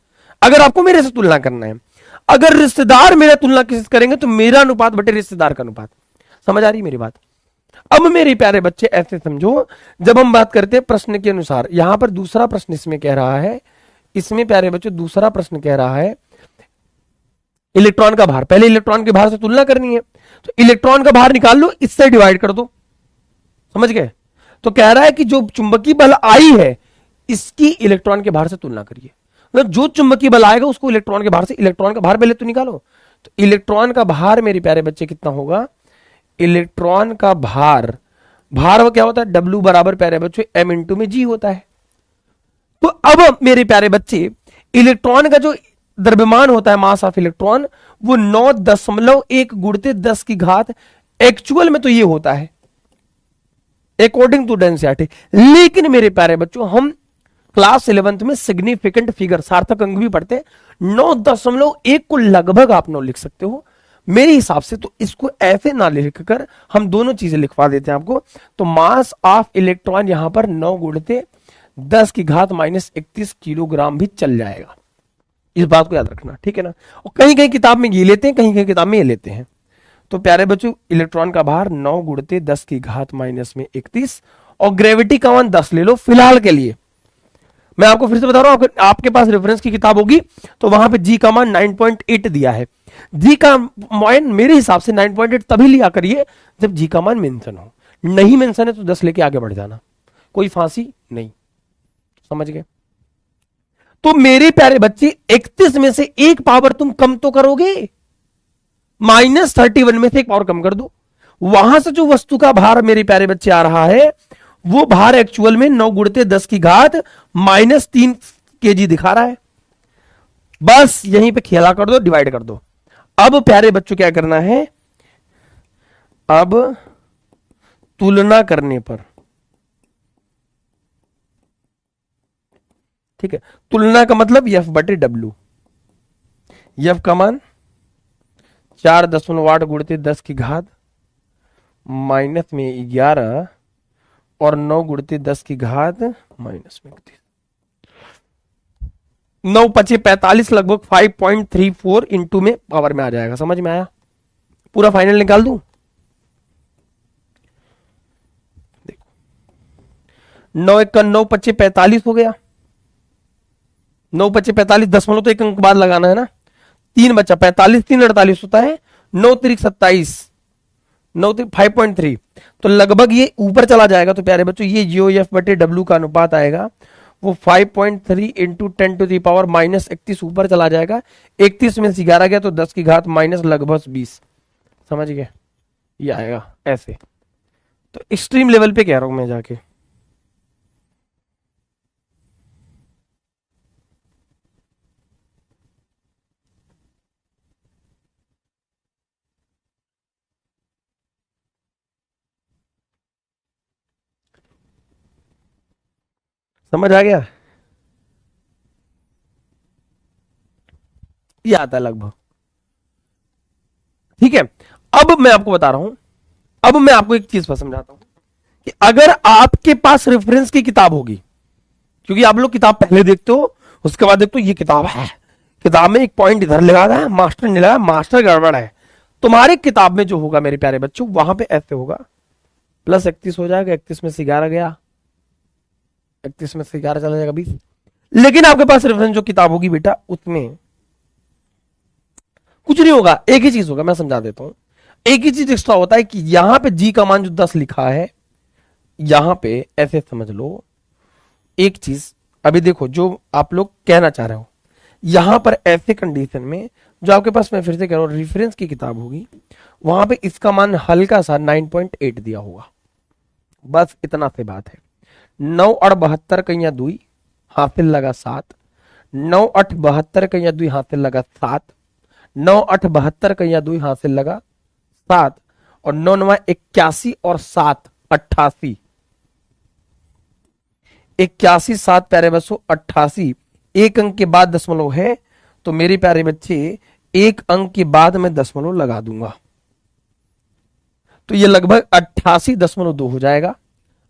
अगर आपको मेरे से तुलना करना है। अगर रिश्तेदार मेरा तुलना किसी करेंगे तो मेरा अनुपात बटे रिश्तेदार का अनुपात। समझ आ रही मेरी बात। अब मेरे प्यारे बच्चे ऐसे समझो, जब हम बात करते हैं प्रश्न के अनुसार, यहां पर दूसरा प्रश्न इसमें कह रहा है, इसमें प्यारे बच्चों दूसरा प्रश्न कह रहा है इलेक्ट्रॉन का भार। पहले इलेक्ट्रॉन के भार से तुलना करनी है, तो इलेक्ट्रॉन का भार निकाल लो, इससे डिवाइड कर दो। समझ गए। तो कह रहा है कि जो चुंबकीय बल आई है इसकी इलेक्ट्रॉन के भार से तुलना करिए। मतलब जो चुंबकीय बल आएगा उसको इलेक्ट्रॉन के भार से, इलेक्ट्रॉन का भार पहले तो निकालो। तो इलेक्ट्रॉन का भार मेरे प्यारे बच्चे कितना होगा, इलेक्ट्रॉन का भार, भार वो क्या होता है, W बराबर प्यारे बच्चे M इंटू में G होता है। तो अब मेरे प्यारे बच्चे इलेक्ट्रॉन का जो द्रव्यमान होता है, मास ऑफ इलेक्ट्रॉन, वो 9.1 गुणित 10⁻, एक्चुअल में तो ये होता है अकॉर्डिंग टू डेंसिटी। लेकिन मेरे प्यारे बच्चों हम क्लास 11th में सिग्निफिकेंट फिगर सार्थक अंक भी पढ़ते हैं, 9.1 को लगभग आप 9 लिख सकते हो, मेरे हिसाब से तो इसको ऐसे ना लिखकर हम दोनों चीजें लिखवा देते हैं आपको। तो मास ऑफ इलेक्ट्रॉन यहां पर 9 गुणित 10 की घात माइनस 31 किलोग्राम भी चल जाएगा। इस बात को याद रखना, ठीक है ना। और कहीं कहीं किताब में ये लेते हैं, कहीं कहीं किताब में ये लेते हैं। तो प्यारे बच्चों, इलेक्ट्रॉन का भार 9 गुणित 10 की घात माइनस में 31 और ग्रेविटी का मान 10 ले लो फिलहाल के लिए। मैं आपको फिर से बता रहा हूं, आपके पास रेफरेंस की किताब होगी तो वहां पे जी का मान 9.8 दिया है। जी का मान मेरे हिसाब से 9.8 तभी लिया करिए जब जी का मान मेंशन हो। नहीं मेंशन है तो 10 लेके आगे बढ़ जाना, कोई फांसी नहीं। समझ गए? तो मेरे प्यारे बच्चे 31 में से एक पावर तुम कम तो करोगे, -31 में से एक पावर कम कर दो। वहां से जो वस्तु का भार मेरे प्यारे बच्चे आ रहा है वो भार एक्चुअल में 9 गुणित 10 की घात -3 kg दिखा रहा है। बस यहीं पे खेला कर दो, डिवाइड कर दो। अब प्यारे बच्चों क्या करना है, अब तुलना करने पर, ठीक है, तुलना का मतलब F बटे W। F का मान 4.8 गुणित 10 की घात माइनस में 11 और 9 गुणित 10 की घात माइनस में 31। 9 पचे 45 लगभग 5.34 इंटू में पावर में आ जाएगा। समझ में आया? पूरा फाइनल निकाल दूं? देखो 9 1 का 9 पचे 45 हो गया। 9 पचे 45, 10 तो एक अंक बाद लगाना है ना। 3 बचा 45, 3 48 होता है। 9 तिरिक 27, 9 तिरिक 5.3, तो लगभग ये ऊपर चला जाएगा। तो प्यारे बच्चों ये जो एफ बटे डब्ल्यू का अनुपात आएगा वो 5.3 into 10 to the power minus 31 ऊपर चला जाएगा। 31 में से 11 गया तो 10 की घात माइनस लगभग 20। समझ गए? ये आएगा ऐसे। तो एक्सट्रीम लेवल पे कह रहा हूं मैं जाके। समझ आ गया? ये आता है लगभग, ठीक है। अब मैं आपको बता रहा हूं, अब मैं आपको एक चीज समझाता हूं कि अगर आपके पास रेफरेंस की किताब होगी, क्योंकि आप लोग किताब पहले देखते हो उसके बाद देखते हो ये किताब है, किताब में एक पॉइंट इधर लगा है, मास्टर नहीं लगा, मास्टर गड़बड़ है। तुम्हारी किताब में जो होगा मेरे प्यारे बच्चों वहां पे ऐसे होगा, प्लस 31 हो जाएगा, 31 में से 11 गया, 31 में से 11 चला जाएगा 20। लेकिन आपके पास रेफरेंस जो किताब होगी बेटा उसमें कुछ नहीं होगा, एक ही चीज होगा, मैं समझा देता हूं। एक ही चीज एक्स्ट्रा होता है कि यहां पे जी का मान जो 10 लिखा है, यहां पे ऐसे समझ लो एक चीज। अभी देखो जो आप लोग कहना चाह रहे हो, यहां पर ऐसे कंडीशन में जो आपके पास, मैं फिर से कह रहा हूं, रेफरेंस की किताब होगी वहां पे इसका मान हल्का सा 9.8 दिया होगा। बस इतना से बात है। 9 और 72 कैया 2 हासिल लगा 7, 9 8 72 कैया 2 हासिल लगा 7, 9 8 72 कैया 2 हासिल लगा 7, और 9 9 81 और 7 88, 81 7 प्यारे बच्चों 88, एक अंक के बाद दशमलव है तो मेरे प्यारे बच्चे एक अंक के बाद मैं दशमलव लगा दूंगा, तो ये लगभग 88.2 हो जाएगा।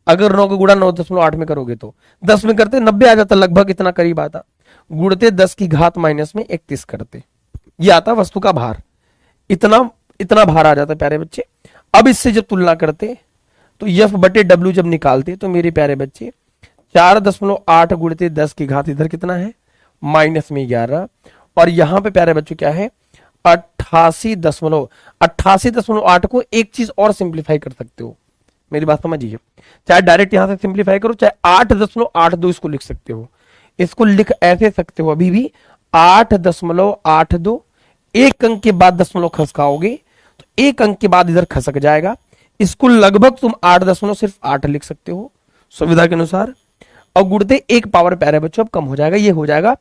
अगर 9 का गुणा 9.8 में करोगे तो 10 में करते 90 आ जाता, लगभग इतना करीब आता। गुणते 10 की घात माइनस में 31 करते, ये आता वस्तु का भार। इतना इतना भार आ जाता प्यारे बच्चे। अब इससे जब तुलना करते तो एफ बटे डब्ल्यू जब निकालते तो मेरे प्यारे बच्चे 4.8 गुणते 10 की घात इधर कितना है माइनस में 11, और यहां पे प्यारे बच्चों क्या है 88.8 को एक चीज और सिंप्लीफाई कर सकते हो, मेरी बात समझिए। चाहे डायरेक्ट यहां से सिंप्लीफाई करो, चाहे 8.82 इसको लिख सकते हो, इसको लिख ऐसे सकते हो अभी भी 8.82, एक अंक के बाद दशमलव खसकाओगे तो एक अंक के बाद इधर खसक जाएगा, इसको लगभग तुम 8.8 लिख सकते हो सुविधा के अनुसार। और गुणते एक पावर प्यारे बच्चों अब कम हो जाएगा, ये हो जाएगा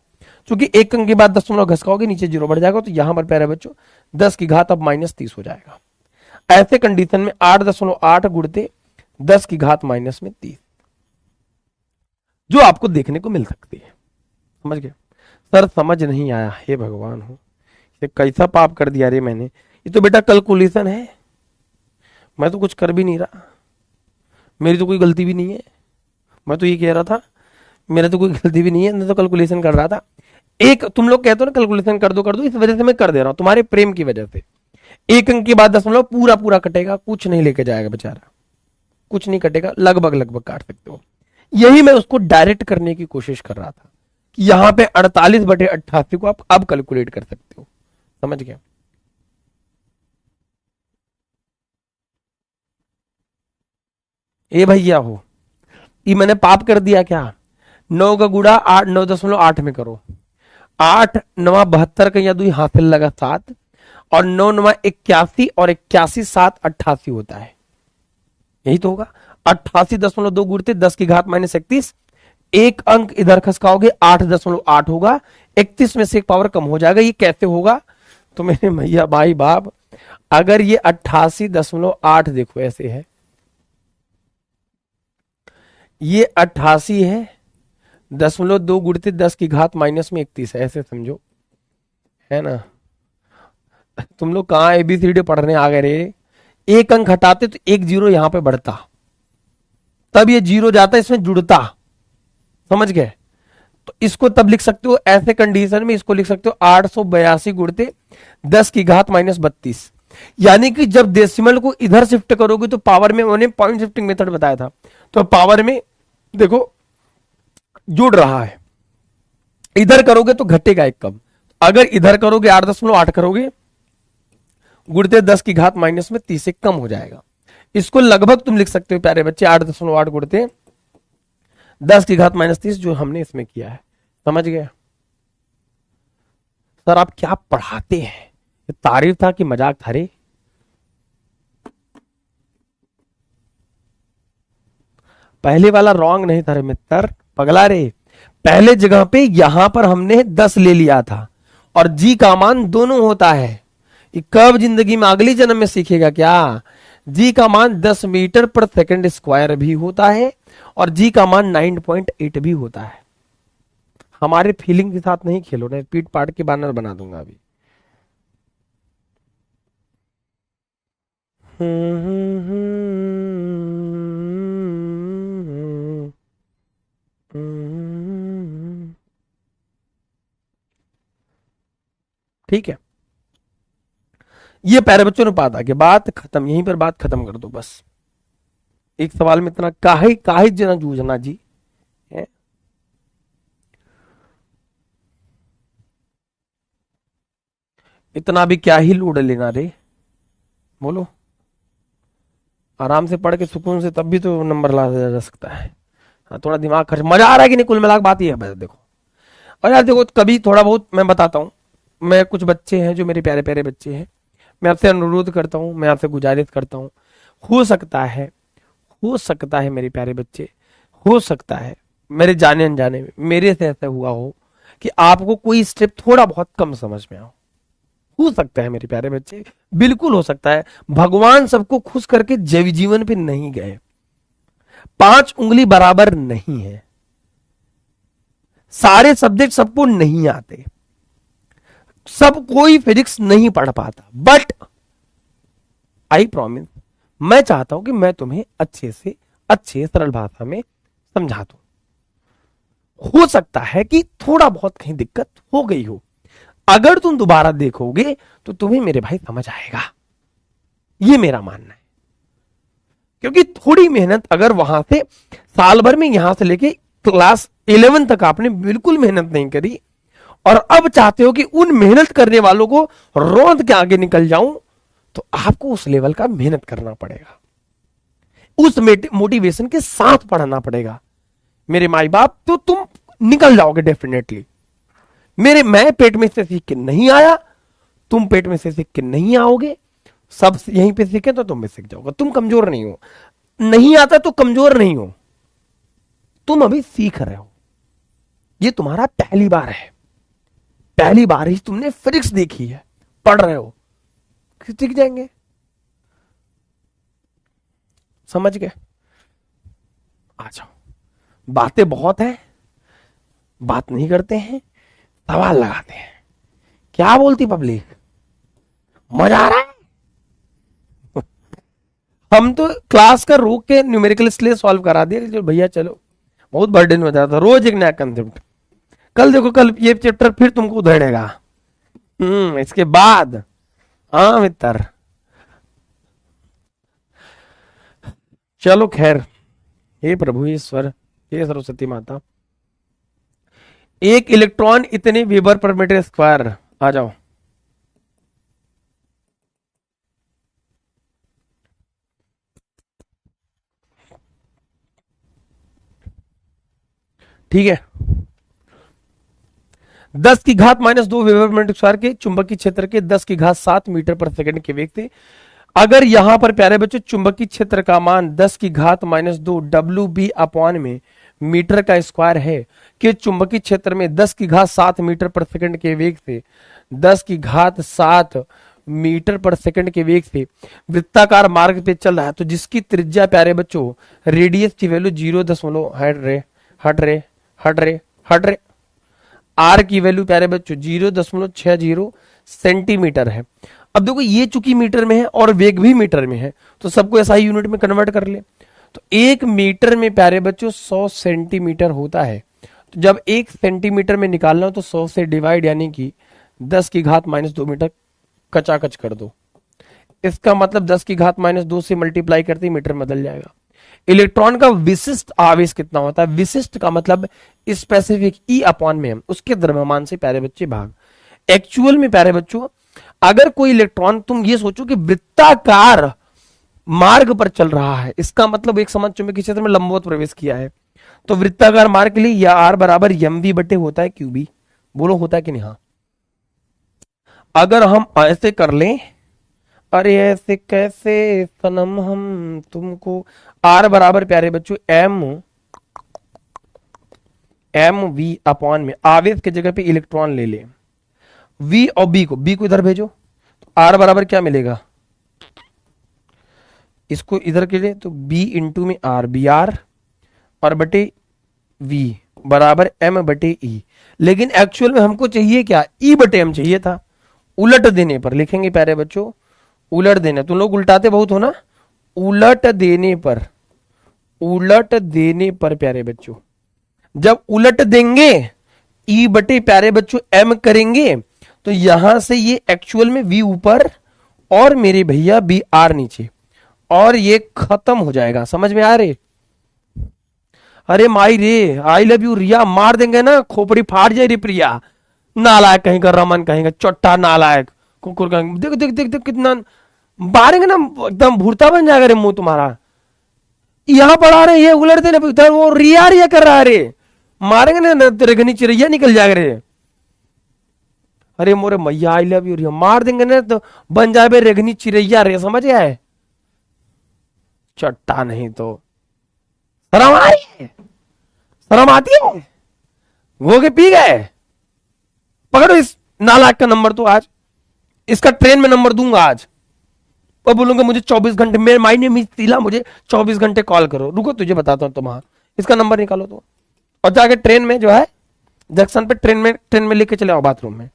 क्योंकि एक अंक के बाद दशमलव घसकाओगे नीचे 0 बढ़ जाएगा, तो यहां पर प्यारे बच्चों 10 की घात अब -30 हो जाएगा। ऐसे कंडीशन में 8.8 गुणते 10 की घात माइनस में 30 जो आपको देखने को मिल सकती है। समझ गए? सर समझ नहीं आया, हे भगवान हो, ये कैसा पाप कर दिया रे मैंने। ये तो बेटा कैलकुलेशन है, मैं तो कुछ कर भी नहीं रहा, मेरी तो कोई गलती भी नहीं है। मैं तो ये कह रहा था मेरा तो कोई गलती भी नहीं है, मैं तो कैलकुलेशन कर रहा था। एक तुम लोग कहते हो ना कैलकुलेशन कर दो, इस वजह से मैं कर दे रहा हूं, तुम्हारे प्रेम की वजह से। एक अंक के बाद दशमलव पूरा पूरा कटेगा, कुछ नहीं लेके जाएगा बेचारा, कुछ नहीं कटेगा, लगभग लगभग काट सकते हो। यही मैं उसको डायरेक्ट करने की कोशिश कर रहा था कि यहां पे 48/88 को आप अब कैलकुलेट कर सकते हो। समझ गया? ए भैया हो, ये मैंने पाप कर दिया क्या? 9 का गुड़ा 8 9.8 में करो, 8 9 72 का या दुई हासिल लगा 7, और 9 9 81, और 81 7 88 होता है, यही तो होगा। 88.2 गुणते 10 की घात -31, एक अंक इधर खसकाओगे 8.8 होगा, 31 में से एक पावर कम हो जाएगा। ये कैसे होगा? तो मेरे भैया भाई बाप, अगर ये 88.8 देखो ऐसे है, ये 88 है, 0.2 गुणित 10 की घात -31 है, ऐसे समझो, है ना? तुम लोग कहां ABCD पढ़ने आ गए रे? एक अंक हटाते तो एक जीरो यहां पे बढ़ता, तब ये जीरो जाता इसमें जुड़ता, समझ गए? तो इसको तब लिख सकते हो ऐसे कंडीशन में, इसको लिख सकते हो 882 गुणते 10 की घात -32। यानी कि जब डेसिमल को इधर शिफ्ट करोगे तो पावर में, मैंने पॉइंट शिफ्टिंग मेथड बताया था, तो पावर में देखो जुड़ रहा है, इधर करोगे तो घटेगा एक कम, अगर इधर करोगे 8.8 करोगे गुणते 10 की घात -30 से कम हो जाएगा। इसको लगभग तुम लिख सकते हो प्यारे बच्चे 8.8 गुणते 10 की घात -30, जो हमने इसमें किया है। समझ गए? सर आप क्या पढ़ाते हैं, ये तारीफ था कि मजाक था रे? पहले वाला रॉन्ग नहीं था रे मित्र, पगला रे। पहले जगह पे यहां पर हमने 10 ले लिया था, और जी का मान दोनों होता है। ये कब जिंदगी में अगली जन्म में सीखेगा क्या? जी का मान 10 मीटर पर सेकंड स्क्वायर भी होता है, और जी का मान 9.8 भी होता है। हमारे फीलिंग के साथ नहीं खेलो, नहीं पीट पाट के बानर बना दूंगा अभी। ठीक है, ये प्यारे बच्चों ने पाता कि बात खत्म, यहीं पर बात खत्म कर दो बस। एक सवाल में इतना काहे काहे जना जूझना जी है? इतना भी क्या ही लोड लेना रे, बोलो। आराम से पढ़ के सुकून से तब भी तो नंबर ला जा सकता है। हाँ, थोड़ा दिमाग खर्च, मजा आ रहा है कि नहीं? कुल मिलाकर बात ये है देखो। और यार देखो, कभी थोड़ा बहुत मैं बताता हूँ, मैं कुछ बच्चे हैं जो मेरे प्यारे प्यारे बच्चे हैं, मैं आपसे अनुरोध करता हूँ, मैं आपसे गुजारिश करता हूँ, हो सकता है, हो सकता है मेरे प्यारे बच्चे, हो सकता है मेरे जाने अनजाने में मेरे से ऐसा हुआ हो कि आपको कोई स्टेप थोड़ा बहुत कम समझ में आओ। हो सकता है मेरे प्यारे बच्चे, बिल्कुल हो सकता है। भगवान सबको खुश करके जैव जीवन पे नहीं गए, 5 उंगली बराबर नहीं है, सारे सब्जेक्ट सबको नहीं आते, सब कोई फिजिक्स नहीं पढ़ पाता, बट आई प्रॉमिस, मैं चाहता हूं कि मैं तुम्हें अच्छे से अच्छे सरल भाषा में समझा दूं। हो सकता है कि थोड़ा बहुत कहीं दिक्कत हो गई हो, अगर तुम दोबारा देखोगे तो तुम्हें मेरे भाई समझ आएगा, ये मेरा मानना है। क्योंकि थोड़ी मेहनत अगर वहां से साल भर में यहां से लेके क्लास 11 तक आपने बिल्कुल मेहनत नहीं करी, और अब चाहते हो कि उन मेहनत करने वालों को रौंद के आगे निकल जाऊं, तो आपको उस लेवल का मेहनत करना पड़ेगा, उस मोटिवेशन के साथ पढ़ना पड़ेगा मेरे माई बाप, तो तुम निकल जाओगे डेफिनेटली। मैं पेट में से सीख के नहीं आया, तुम पेट में से सीख के नहीं आओगे, सब यहीं पे सीखे तो तुम भी सीख जाओगे। तुम कमजोर नहीं हो, नहीं आता तो कमजोर नहीं हो, तुम अभी सीख रहे हो, ये तुम्हारा पहली बार है, पहली बार ही तुमने फिजिक्स देखी है, पढ़ रहे हो, सीख जाएंगे। समझ गए? आ जाओ, बातें बहुत है, बात नहीं करते हैं, सवाल लगाते हैं। क्या बोलती पब्लिक? मजा आ रहा है? हम तो क्लास का रोक के न्यूमेरिकल इसलिए सॉल्व करा दिया कि जो भैया चलो बहुत बर्डन हो जाता, रोज एक नया कंसेप्ट। कल देखो, कल ये चैप्टर फिर तुमको उधेड़ेगा। इसके बाद, हाँ मित्र, चलो खैर। हे प्रभु, हे ईश्वर, हे सरस्वती माता। एक इलेक्ट्रॉन इतने वेबर पर मीटर स्क्वायर, आ जाओ। ठीक है, 10⁻² वेबर पर मीटर स्क्वायर के चुंबकीय क्षेत्र के 10�7 मीटर पर सेकंड के वेग थे। अगर यहां पर प्यारे बच्चों चुंबकीय क्षेत्र का मान 10⁻² WB/, में मीटर का स्क्वायर है, कि चुंबकीय क्षेत्र में 10�7 मीटर पर सेकंड के वेग से 10�7 मीटर पर सेकंड के वेग से वृत्ताकार मार्ग पे चल रहा है, तो जिसकी त्रिज्या प्यारे बच्चों रेडियस की वैल्यू 0 हट रे आर की वैल्यू प्यारे बच्चों 0.60 सेंटीमीटर है। अब देखो ये चूंकि मीटर में है और वेग भी मीटर में है, तो सबको एसआई यूनिट में कन्वर्ट कर ले। तो 1 मीटर में प्यारे बच्चों 100 सेंटीमीटर होता है। तो जब 1 सेंटीमीटर में निकालना हो तो 100 से डिवाइड, यानी कि 10⁻² मीटर कचाकच कर दो। इसका मतलब 10⁻² से मल्टीप्लाई करते ही मीटर में बदल जाएगा। इलेक्ट्रॉन का विशिष्ट आवेश कितना होता है? विशिष्ट का मतलब स्पेसिफिक, E/m, उसके द्रव्यमान से प्यारे बच्चे भाग। एक्चुअल में प्यारे बच्चों अगर कोई इलेक्ट्रॉन, तुम ये सोचो कि वृत्ताकार मार्ग पर चल रहा है, इसका मतलब एक समान चुंबकीय क्षेत्र में लंबवत प्रवेश किया है, तो वृत्ताकार मार्ग के लिए या R बराबर mv बटे होता है QB। बोलो होता है कि नहीं? हाँ। अगर हम ऐसे कर लें, अरे ऐसे कैसे सनम हम तुमको, R बराबर प्यारे बच्चों mv/, में आवेश की जगह पे इलेक्ट्रॉन ले ले, V और B को इधर भेजो, तो R बराबर क्या मिलेगा? इसको इधर के लिए तो B इंटू में R, BR, और बटे V बराबर m/e। लेकिन एक्चुअल में हमको चाहिए क्या? E/m चाहिए था। उलट देने पर लिखेंगे प्यारे बच्चों, उलट देने, तुम लोग उल्टाते बहुत हो ना, उलट देने पर प्यारे बच्चों, जब उलट देंगे E बटे प्यारे बच्चों m करेंगे, तो यहां से ये एक्चुअल में V ऊपर और मेरे भैया BR नीचे, और ये खत्म हो जाएगा। समझ में आ रहे? अरे माई रे, आई लव यू रिया, मार देंगे ना, खोपड़ी फाड़ जाए रे प्रिया। नालायक कहीं का, रमन कहीं का, चोट्टा नालायक, कुकुर कहीं। देख देख देख देख कितना मारेंगे ना, एकदम भूरता बन जाएगा रे मुंह तुम्हारा। यहाँ पढ़ा रहे, ये उलटते ना, उधर वो रिया रिया कर रहा है रे, मारेंगे ना तेरे घनी चिड़ैया निकल जाएगा रे। अरे मोरे मैया, आई लव यू रिया, मार देंगे ना तो बन जाए रेगनी चिड़ैया रे, समझ गए? चट्टा नहीं तो शर्म आ रही है? शर्म आती है? वो के पी गए? पकड़ो इस नालायक का नंबर, तो आज इसका ट्रेन में नंबर दूंगा आज, और बोलूंगा मुझे 24 घंटे, मेरे माइंड में तिला, मुझे 24 घंटे कॉल करो। रुको तुझे बताता हूं तुम्हारा, इसका नंबर निकालो तो, और जाके ट्रेन में जो है जंक्शन पे ट्रेन में लेके चले आओ बाथरूम में।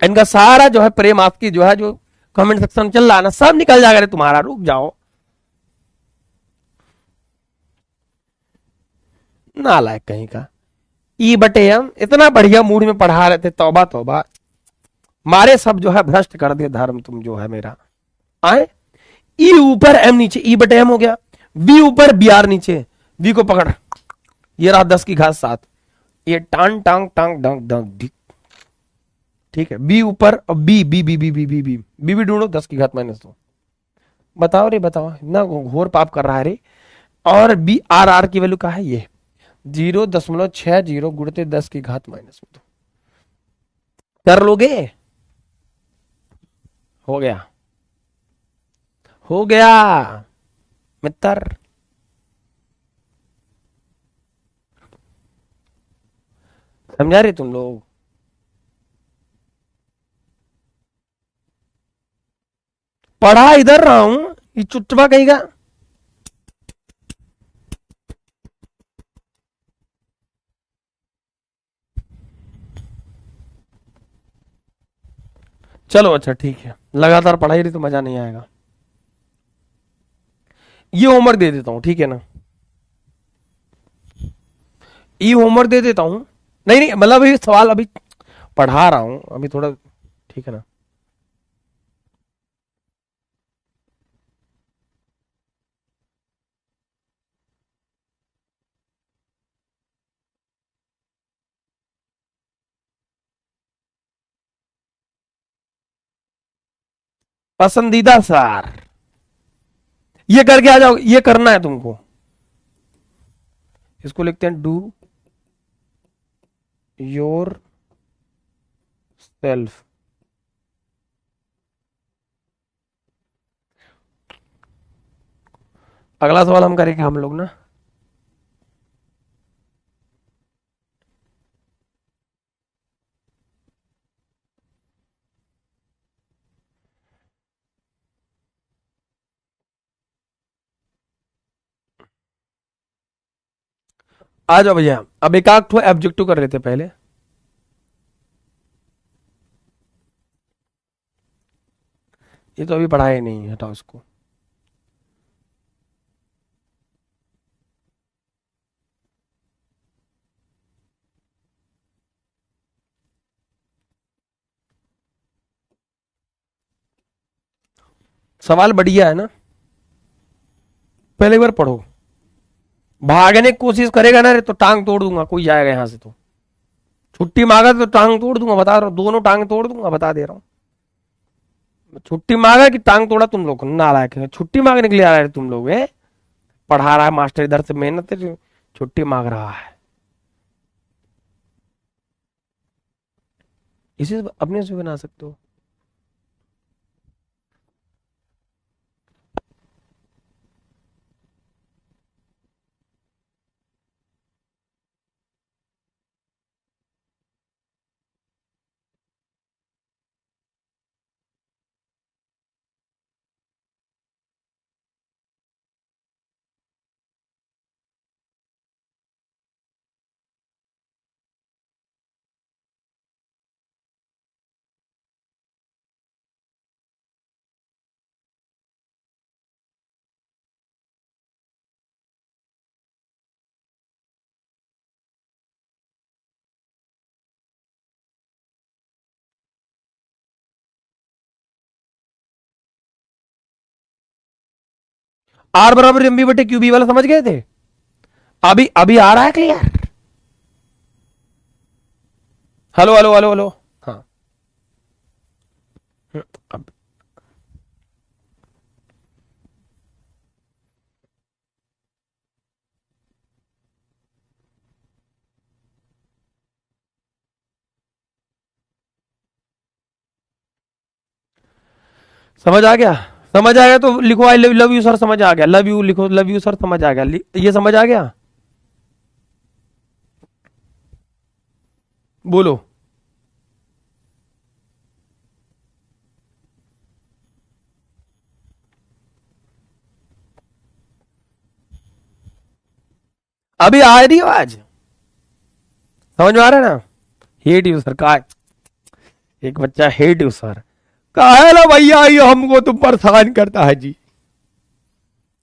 इनका सारा जो है प्रेम आपकी जो है, जो कमेंट सेक्शन चल रहा है ना, सब निकल जाएगा रे तुम्हारा। रुक जाओ नालायक कहीं का। E/m इतना बढ़िया मूड में पढ़ा रहे थे, तौबा तौबा, मारे सब जो है भ्रष्ट कर दिया धर्म तुम जो है मेरा। आए E ऊपर M नीचे, E/m हो गया, V ऊपर BR नीचे, V को पकड़, ये रहा 10�7, ये टांग टांग टांग डंग डंग, ठीक है। B ऊपर, और B B B B B B B B भी ढूंढो, 10⁻²। बताओ रे बताओ, इतना घोर पाप कर रहा है रे। और BR की वैल्यू क्या है? ये 0.60 गुणते 10⁻²। कर लोगे? हो गया, हो गया मित्र। समझा रहे तुम लोग? पढ़ा इधर रहा हूं, ये चुटवा कहीं का। चलो अच्छा ठीक है, लगातार पढ़ाई रही तो मजा नहीं आएगा। ये होमवर्क दे देता हूं, ठीक है ना, ये होमवर्क दे देता हूं। नहीं नहीं, मतलब ये सवाल अभी पढ़ा रहा हूं अभी थोड़ा, ठीक है ना। पसंदीदा सर, ये करके आ जाओ, ये करना है तुमको। इसको लिखते हैं डू योर सेल्फ। अगला सवाल हम करेंगे हम लोग ना, आ जाओ भैया। अब एक आध ऑब्जेक्टिव कर लेते पहले। ये तो अभी पढ़ाया ही नहीं है, हटाओ इसको। सवाल बढ़िया है ना, पहले एक बार पढ़ो। भागने की कोशिश करेगा ना रे तो टांग तोड़ दूंगा, कोई जाएगा यहां से तो। छुट्टी मांगा तो टांग तोड़ दूंगा, बता रहा हूं, दोनों टांग तोड़ दूंगा, बता दे रहा हूं। छुट्टी मांगा कि टांग तोड़ा तुम लोग, नालायक है। छुट्टी मांगने के लिए आ रहे तुम लोग, है पढ़ा रहा है मास्टर इधर से मेहनत से, छुट्टी मांग रहा है। इसी से अपने से बना सकते हो। आर बराबर एम बी बटे क्यू बी वाला समझ गए थे? अभी अभी आ रहा है clear? Hello hello hello hello, हाँ। अब समझ आ गया? समझ आ गया तो लिखो आई लव यू सर, समझ आ गया। लव यू लिखो, लव यू सर, समझ आ गया। ये समझ आ गया? बोलो। अभी आ रही हो आज? समझ में आ रहा है ना? हेट यू सर का, एक बच्चा हेट यू सर कहा ना भैया, ये हमको तो परेशान करता है जी।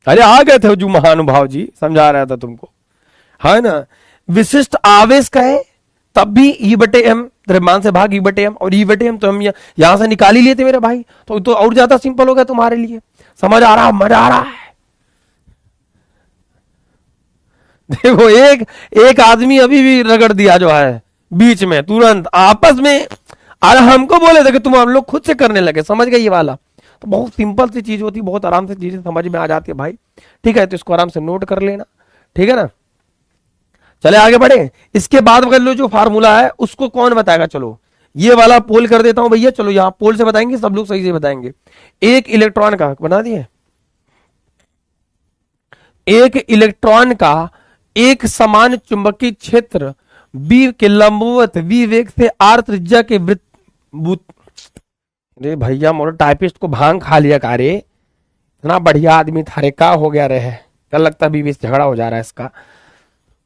अरे आ गए थे जो महानुभाव जी, समझा रहा था तुमको, है ना। विशिष्ट आवेश का है, तब भी ई बटे एम, द्रव्यमान से भाग ई बटे एम, और ई बटे एम तो हम यहां से निकाल ही लेते मेरे भाई, तो और ज्यादा सिंपल हो गया तुम्हारे लिए। समझ आ रहा, मजा आ रहा है? देखो एक एक आदमी अभी भी रगड़ दिया जो है बीच में, तुरंत आपस में। अरे हमको बोले थे कि तुम हम लोग खुद से करने लगे, समझ गए ये वाला? तो बहुत सिंपल सी चीज होती, बहुत आराम से चीजें समझ में आ जाती है भाई। ठीक है, तो इसको आराम से नोट कर लेना, ठीक है ना। चले आगे बढ़े। इसके बाद अगर लो जो फार्मूला है उसको कौन बताएगा? चलो ये वाला पोल कर देता हूं भैया, चलो यहां पोल से बताएंगे, सब लोग सही से बताएंगे। एक इलेक्ट्रॉन का बना दिए, एक इलेक्ट्रॉन का एक समान चुंबकीय क्षेत्र बी के लंबवत वी वेग से आर त्रिज्या के वृत्त। अरे भैया मोर टाइपिस्ट को भांग खा लिया का रे, इतना बढ़िया आदमी था रे, का हो गया रहे? क्या लगता है बीबी से झगड़ा हो जा रहा है इसका?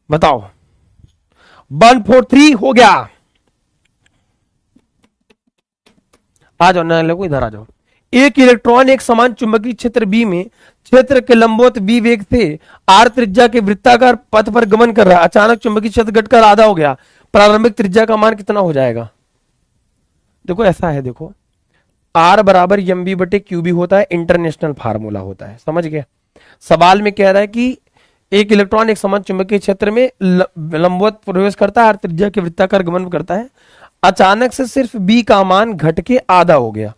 बताओ। 143 हो गया। आ जाओ ना लोगो, इधर आ जाओ। एक इलेक्ट्रॉन एक समान चुंबकीय क्षेत्र बी में क्षेत्र के लंबवत बी वेग से आर त्रिज्या के वृत्ताकार पथ पर गमन कर रहा है। अचानक चुंबकीय क्षेत्र घटकर आधा हो गया, प्रारंभिक त्रिज्या का मान कितना हो जाएगा? देखो ऐसा है, देखो आर बराबर एम बी बटे क्यू बी होता है, इंटरनेशनल फार्मूला होता है, समझ गए। सवाल में कह रहा है कि एक इलेक्ट्रॉन एक समान चुंबकीय क्षेत्र में लंबवत प्रवेश करता है, आर त्रिज्या के वृत्ताकार गमन करता है, अचानक से सिर्फ बी का मान घट के आधा हो गया,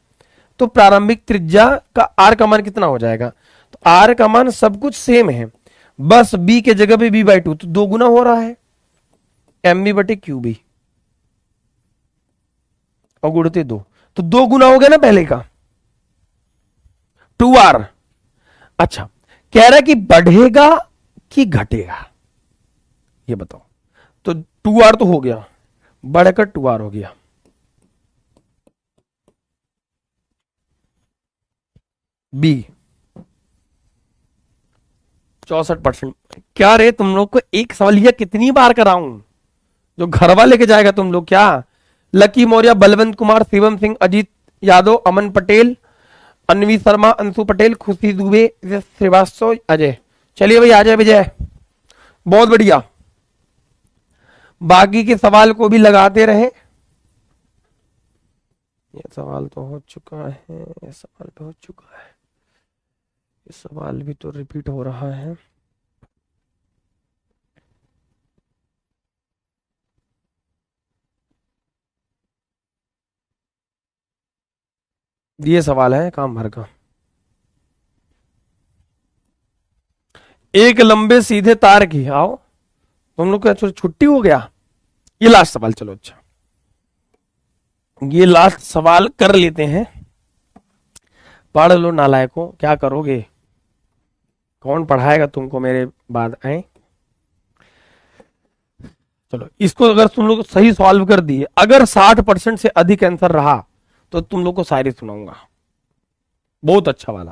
तो प्रारंभिक त्रिज्या का आर का मान कितना हो जाएगा? तो आर का मान सब कुछ सेम है, बस बी के जगह पे बी बाई टू, तो 2 गुना हो रहा है एम बी बटे क्यू बी और गुणते 2, तो 2 गुना हो गया ना पहले का 2r। अच्छा, कह रहा है कि बढ़ेगा कि घटेगा, ये बताओ। तो 2r तो हो गया, बढ़कर 2r हो गया। बी 64%। क्या रे तुम लोग को एक सवाल यह कितनी बार कराऊं जो घर वाले के जाएगा तुम लोग? क्या लकी मौर्य, बलवंत कुमार, शिवम सिंह, अजीत यादव, अमन पटेल, अन्वी शर्मा, अंशु पटेल, खुशी दुबे, श्रीवास्तव, अजय। चलिए भाई आ जाए विजय, बहुत बढ़िया। बाकी के सवाल को भी लगाते रहे। ये सवाल तो हो चुका है, ये सवाल भी हो चुका है, ये सवाल भी तो रिपीट हो रहा है। ये सवाल है काम भर का। एक लंबे सीधे तार की, आओ तुम लोग का छुट्टी हो गया, ये लास्ट सवाल। चलो अच्छा, ये लास्ट सवाल कर लेते हैं, पढ़ लो नालायकों, क्या करोगे? कौन पढ़ाएगा तुमको मेरे बाद? आए चलो, इसको अगर तुम लोग सही सॉल्व कर दिए, अगर 60% से अधिक आंसर रहा तो तुम लोग को शायरी सुनाऊंगा, बहुत अच्छा वाला।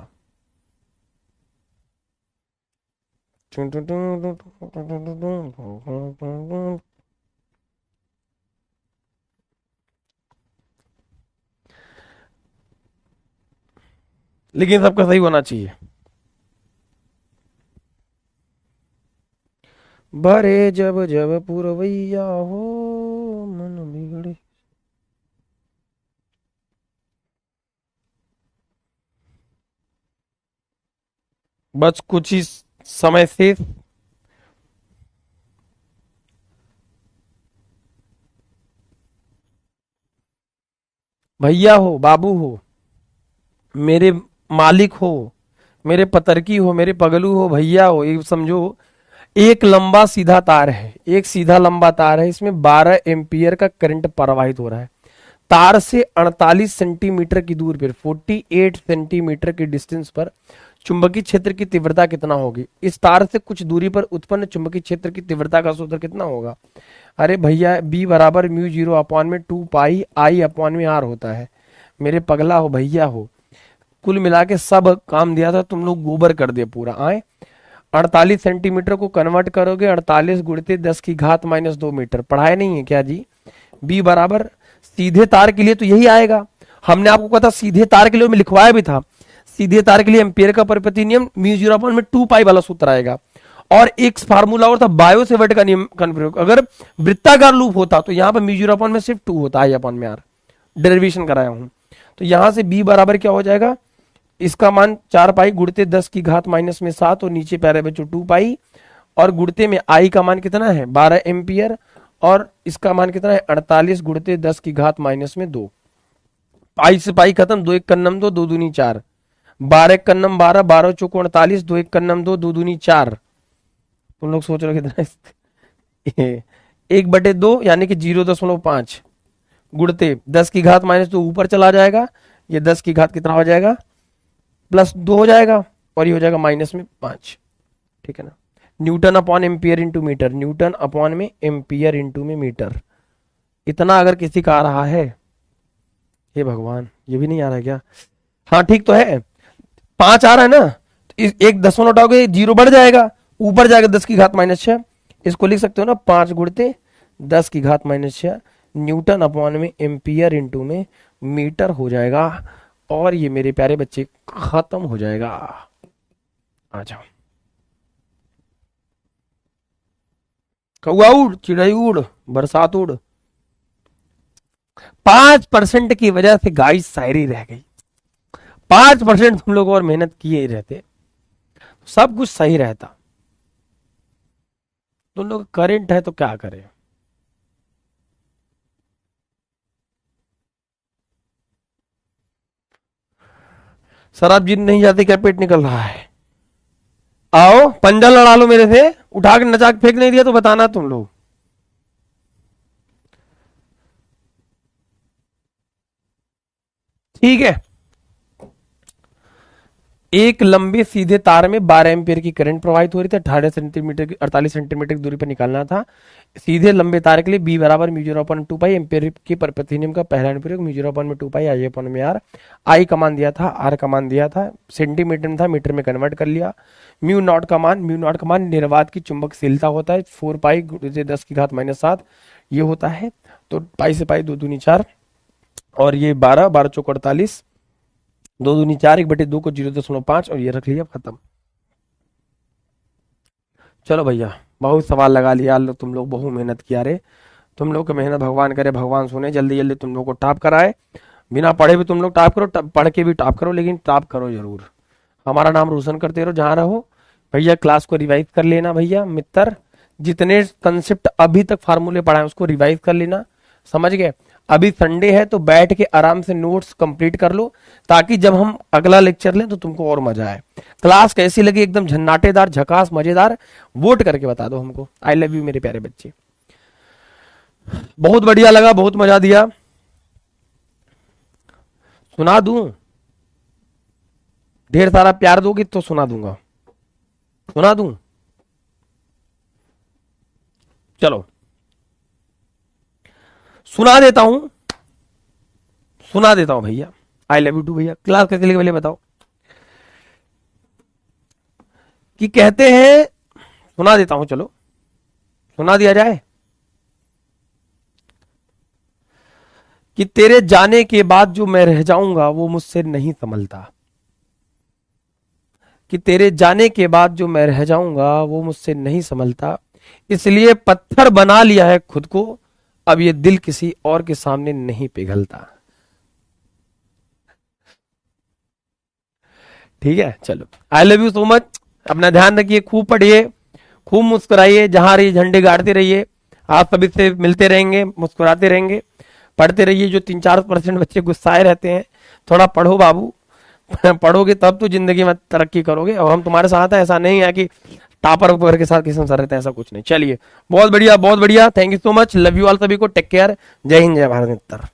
लेकिन सबका सही होना चाहिए। भरे जब जब पुरवैया हो मन बिगड़े। बस कुछ ही समय से भैया हो, बाबू हो, मेरे मालिक हो, मेरे पतरकी हो, मेरे पगलू हो, भैया हो, ये समझो एक लंबा सीधा तार है, एक सीधा लंबा तार है, इसमें 12 एम्पियर का करंट प्रवाहित हो रहा है। तार से 48 सेंटीमीटर की दूर पर, 48 सेंटीमीटर की डिस्टेंस पर चुंबकीय क्षेत्र की तीव्रता कितना होगी? इस तार से कुछ दूरी पर उत्पन्न चुंबकीय क्षेत्र की तीव्रता का सूत्र कितना होगा? अरे भैया, बी बराबर म्यू 0 अपॉन में 2 पाई आई अपॉन में आर होता है। मेरे पगला हो, भैया हो, कुल मिला के सब काम दिया था, तुम लोग गोबर कर दिया पूरा। आए 48 सेंटीमीटर को कन्वर्ट करोगे 48 गुणित 10 की घात माइनस 2 मीटर। पढ़ाए नहीं है क्या जी? बी बराबर सीधे तार के लिए तो यही आएगा, हमने आपको कहा था सीधे तार के लिए, मैं लिखवाया भी था, सीधे तार के लिए एम्पियर का परिपति नियम म्यू 0 अपॉन में 2 पाई वाला सूत्र आएगा। और एक फार्मूला और था बायो सेवर्ट का नियम का प्रयोग। अगर वृत्ताकार लूप होता तो यहां पर म्यू 0 अपॉन में सिर्फ 2 होता है अपॉन में आर, डेरिवेशन कराया हूं। तो यहां से बी बराबर क्या हो जाएगा? इसका मान 4 पाई गुणते 10 की घात माइनस में 7 और नीचे पैरे बच्चों 2 पाई, और गुणते में आई का मान कितना है? 12 एम्पियर, और इसका मान कितना है? 48 गुणते 10 की घात माइनस में 2। पाई से पाई खत्म, 2 एक कन्नम 2, 2 दूनी 4, 12 एक कन्नम 12, 12 चौको 48, 2 एक कन्नम 2, 2 दूनी 4। तुम लोग सोच रहे हो कितना? 1/2 यानी कि 0.5 गुणते 10 की घात माइनस 2 ऊपर चला जाएगा, ये 10 की घात कितना हो जाएगा? +2 हो जाएगा, और ये हो जाएगा माइनस में 5। ठीक है ना? Newton upon ampere into metre, newton upon में एम्पियर इंटू में मीटर। इतना अगर किसी का आ रहा है, हे भगवान, ये भी नहीं आ रहा है क्या? हाँ ठीक तो है, 5 आ रहा है ना, तो एक 10 हटाओगे 0 बढ़ जाएगा, ऊपर जाएगा 10 की घात माइनस 6। इसको लिख सकते हो ना 5 गुणते 10 की घात माइनस 6 न्यूटन अपॉन में एम्पियर इंटू में मीटर हो जाएगा। और ये मेरे प्यारे बच्चे खत्म हो जाएगा। आ जाओ, कौआ उड़, चिड़ई उड़, बरसात उड़। 5% की वजह से गाइस शायरी रह गई। 5% तुम लोग और मेहनत किए ही रहते, सब कुछ सही रहता। तुम लोग करंट है तो क्या करें। सर आप जिन नहीं जाते, क्या पेट निकल रहा है? आओ पंजा लड़ा लो मेरे से, उठा के नचा के फेंक नहीं दिया तो बताना तुम लोग। ठीक है, एक लंबे सीधे तार में 12 एम्पियर की करंट प्रवाहित हो रही थी। 18 सेंटीमीटर की 48 सेंटीमीटर की दूरी पर निकालना था। सीधे लंबे तार के लिए बी बराबर म्यू 0/2 पाई एम्पियर के परप्रति नियम का पहला अनुप्रयोग म्यू 0/2 पाई आई अपन में आर। आई का मान दिया था, आर का मान दिया था, सेंटीमीटर में था, मीटर में कन्वर्ट कर लिया। म्यू नॉट का मान निर्वात की चुंबकशीलता होता है 4 पाई 10⁻⁻7 ये होता है। तो पाई से पाई 2 दूनी 4 और ये 12 12 चौक 48, 2 दूनी 4, 1/2 को 0.5 और ये रख लिया, खत्म। चलो भैया, बहुत सवाल लगा लिया तुम लोग, बहुत मेहनत किया रे। तुम लोग की मेहनत भगवान करे, भगवान सुने, जल्दी जल्दी तुम लोग को टॉप कराए। बिना पढ़े भी तुम लोग टॉप करो, पढ़ के भी टॉप करो, लेकिन टॉप करो जरूर। हमारा नाम रोशन करते रहो जहां रहो। भैया क्लास को रिवाइज कर लेना भैया मित्र, जितने कंसेप्ट अभी तक फार्मूले पढ़ाए उसको रिवाइज कर लेना, समझ गए। अभी संडे है तो बैठ के आराम से नोट्स कंप्लीट कर लो, ताकि जब हम अगला लेक्चर लें तो तुमको और मजा आए। क्लास कैसी लगी? एकदम झन्नाटेदार, झकास, मजेदार? वोट करके बता दो हमको। आई लव यू मेरे प्यारे बच्चे, बहुत बढ़िया लगा, बहुत मजा दिया। सुना दूं? ढेर सारा प्यार दोगी तो सुना दूंगा, सुना दूं? चलो सुना देता हूं, सुना देता हूं भैया। आई लव यू टू भैया। क्लास कैसे लगी पहले बताओ। कि कहते हैं, सुना देता हूं, चलो सुना दिया जाए। कि तेरे जाने के बाद जो मैं रह जाऊंगा वो मुझसे नहीं संभलता। कि तेरे जाने के बाद जो मैं रह जाऊंगा वो मुझसे नहीं संभलता, इसलिए पत्थर बना लिया है खुद को, अब ये दिल किसी और के सामने नहीं पिघलता। ठीक है, चलो I love you so much. अपना ध्यान रखिए, खूब पढ़िए, खूब मुस्कुराइए, जहां रहिए झंडे गाड़ते रहिए। आप सभी से मिलते रहेंगे, मुस्कुराते रहेंगे, पढ़ते रहिए। जो 3-4% बच्चे गुस्साए रहते हैं, थोड़ा पढ़ो बाबू। पढ़ोगे तब तो जिंदगी में तरक्की करोगे, और हम तुम्हारे साथ हैं। ऐसा नहीं है कि टापर ऊपर के साथ किसी सर रहते हैं, ऐसा कुछ नहीं। चलिए, बहुत बढ़िया, बहुत बढ़िया। Thank you so much, love you all सभी को, टेक केयर, जय हिंद, जय भारत मित्र।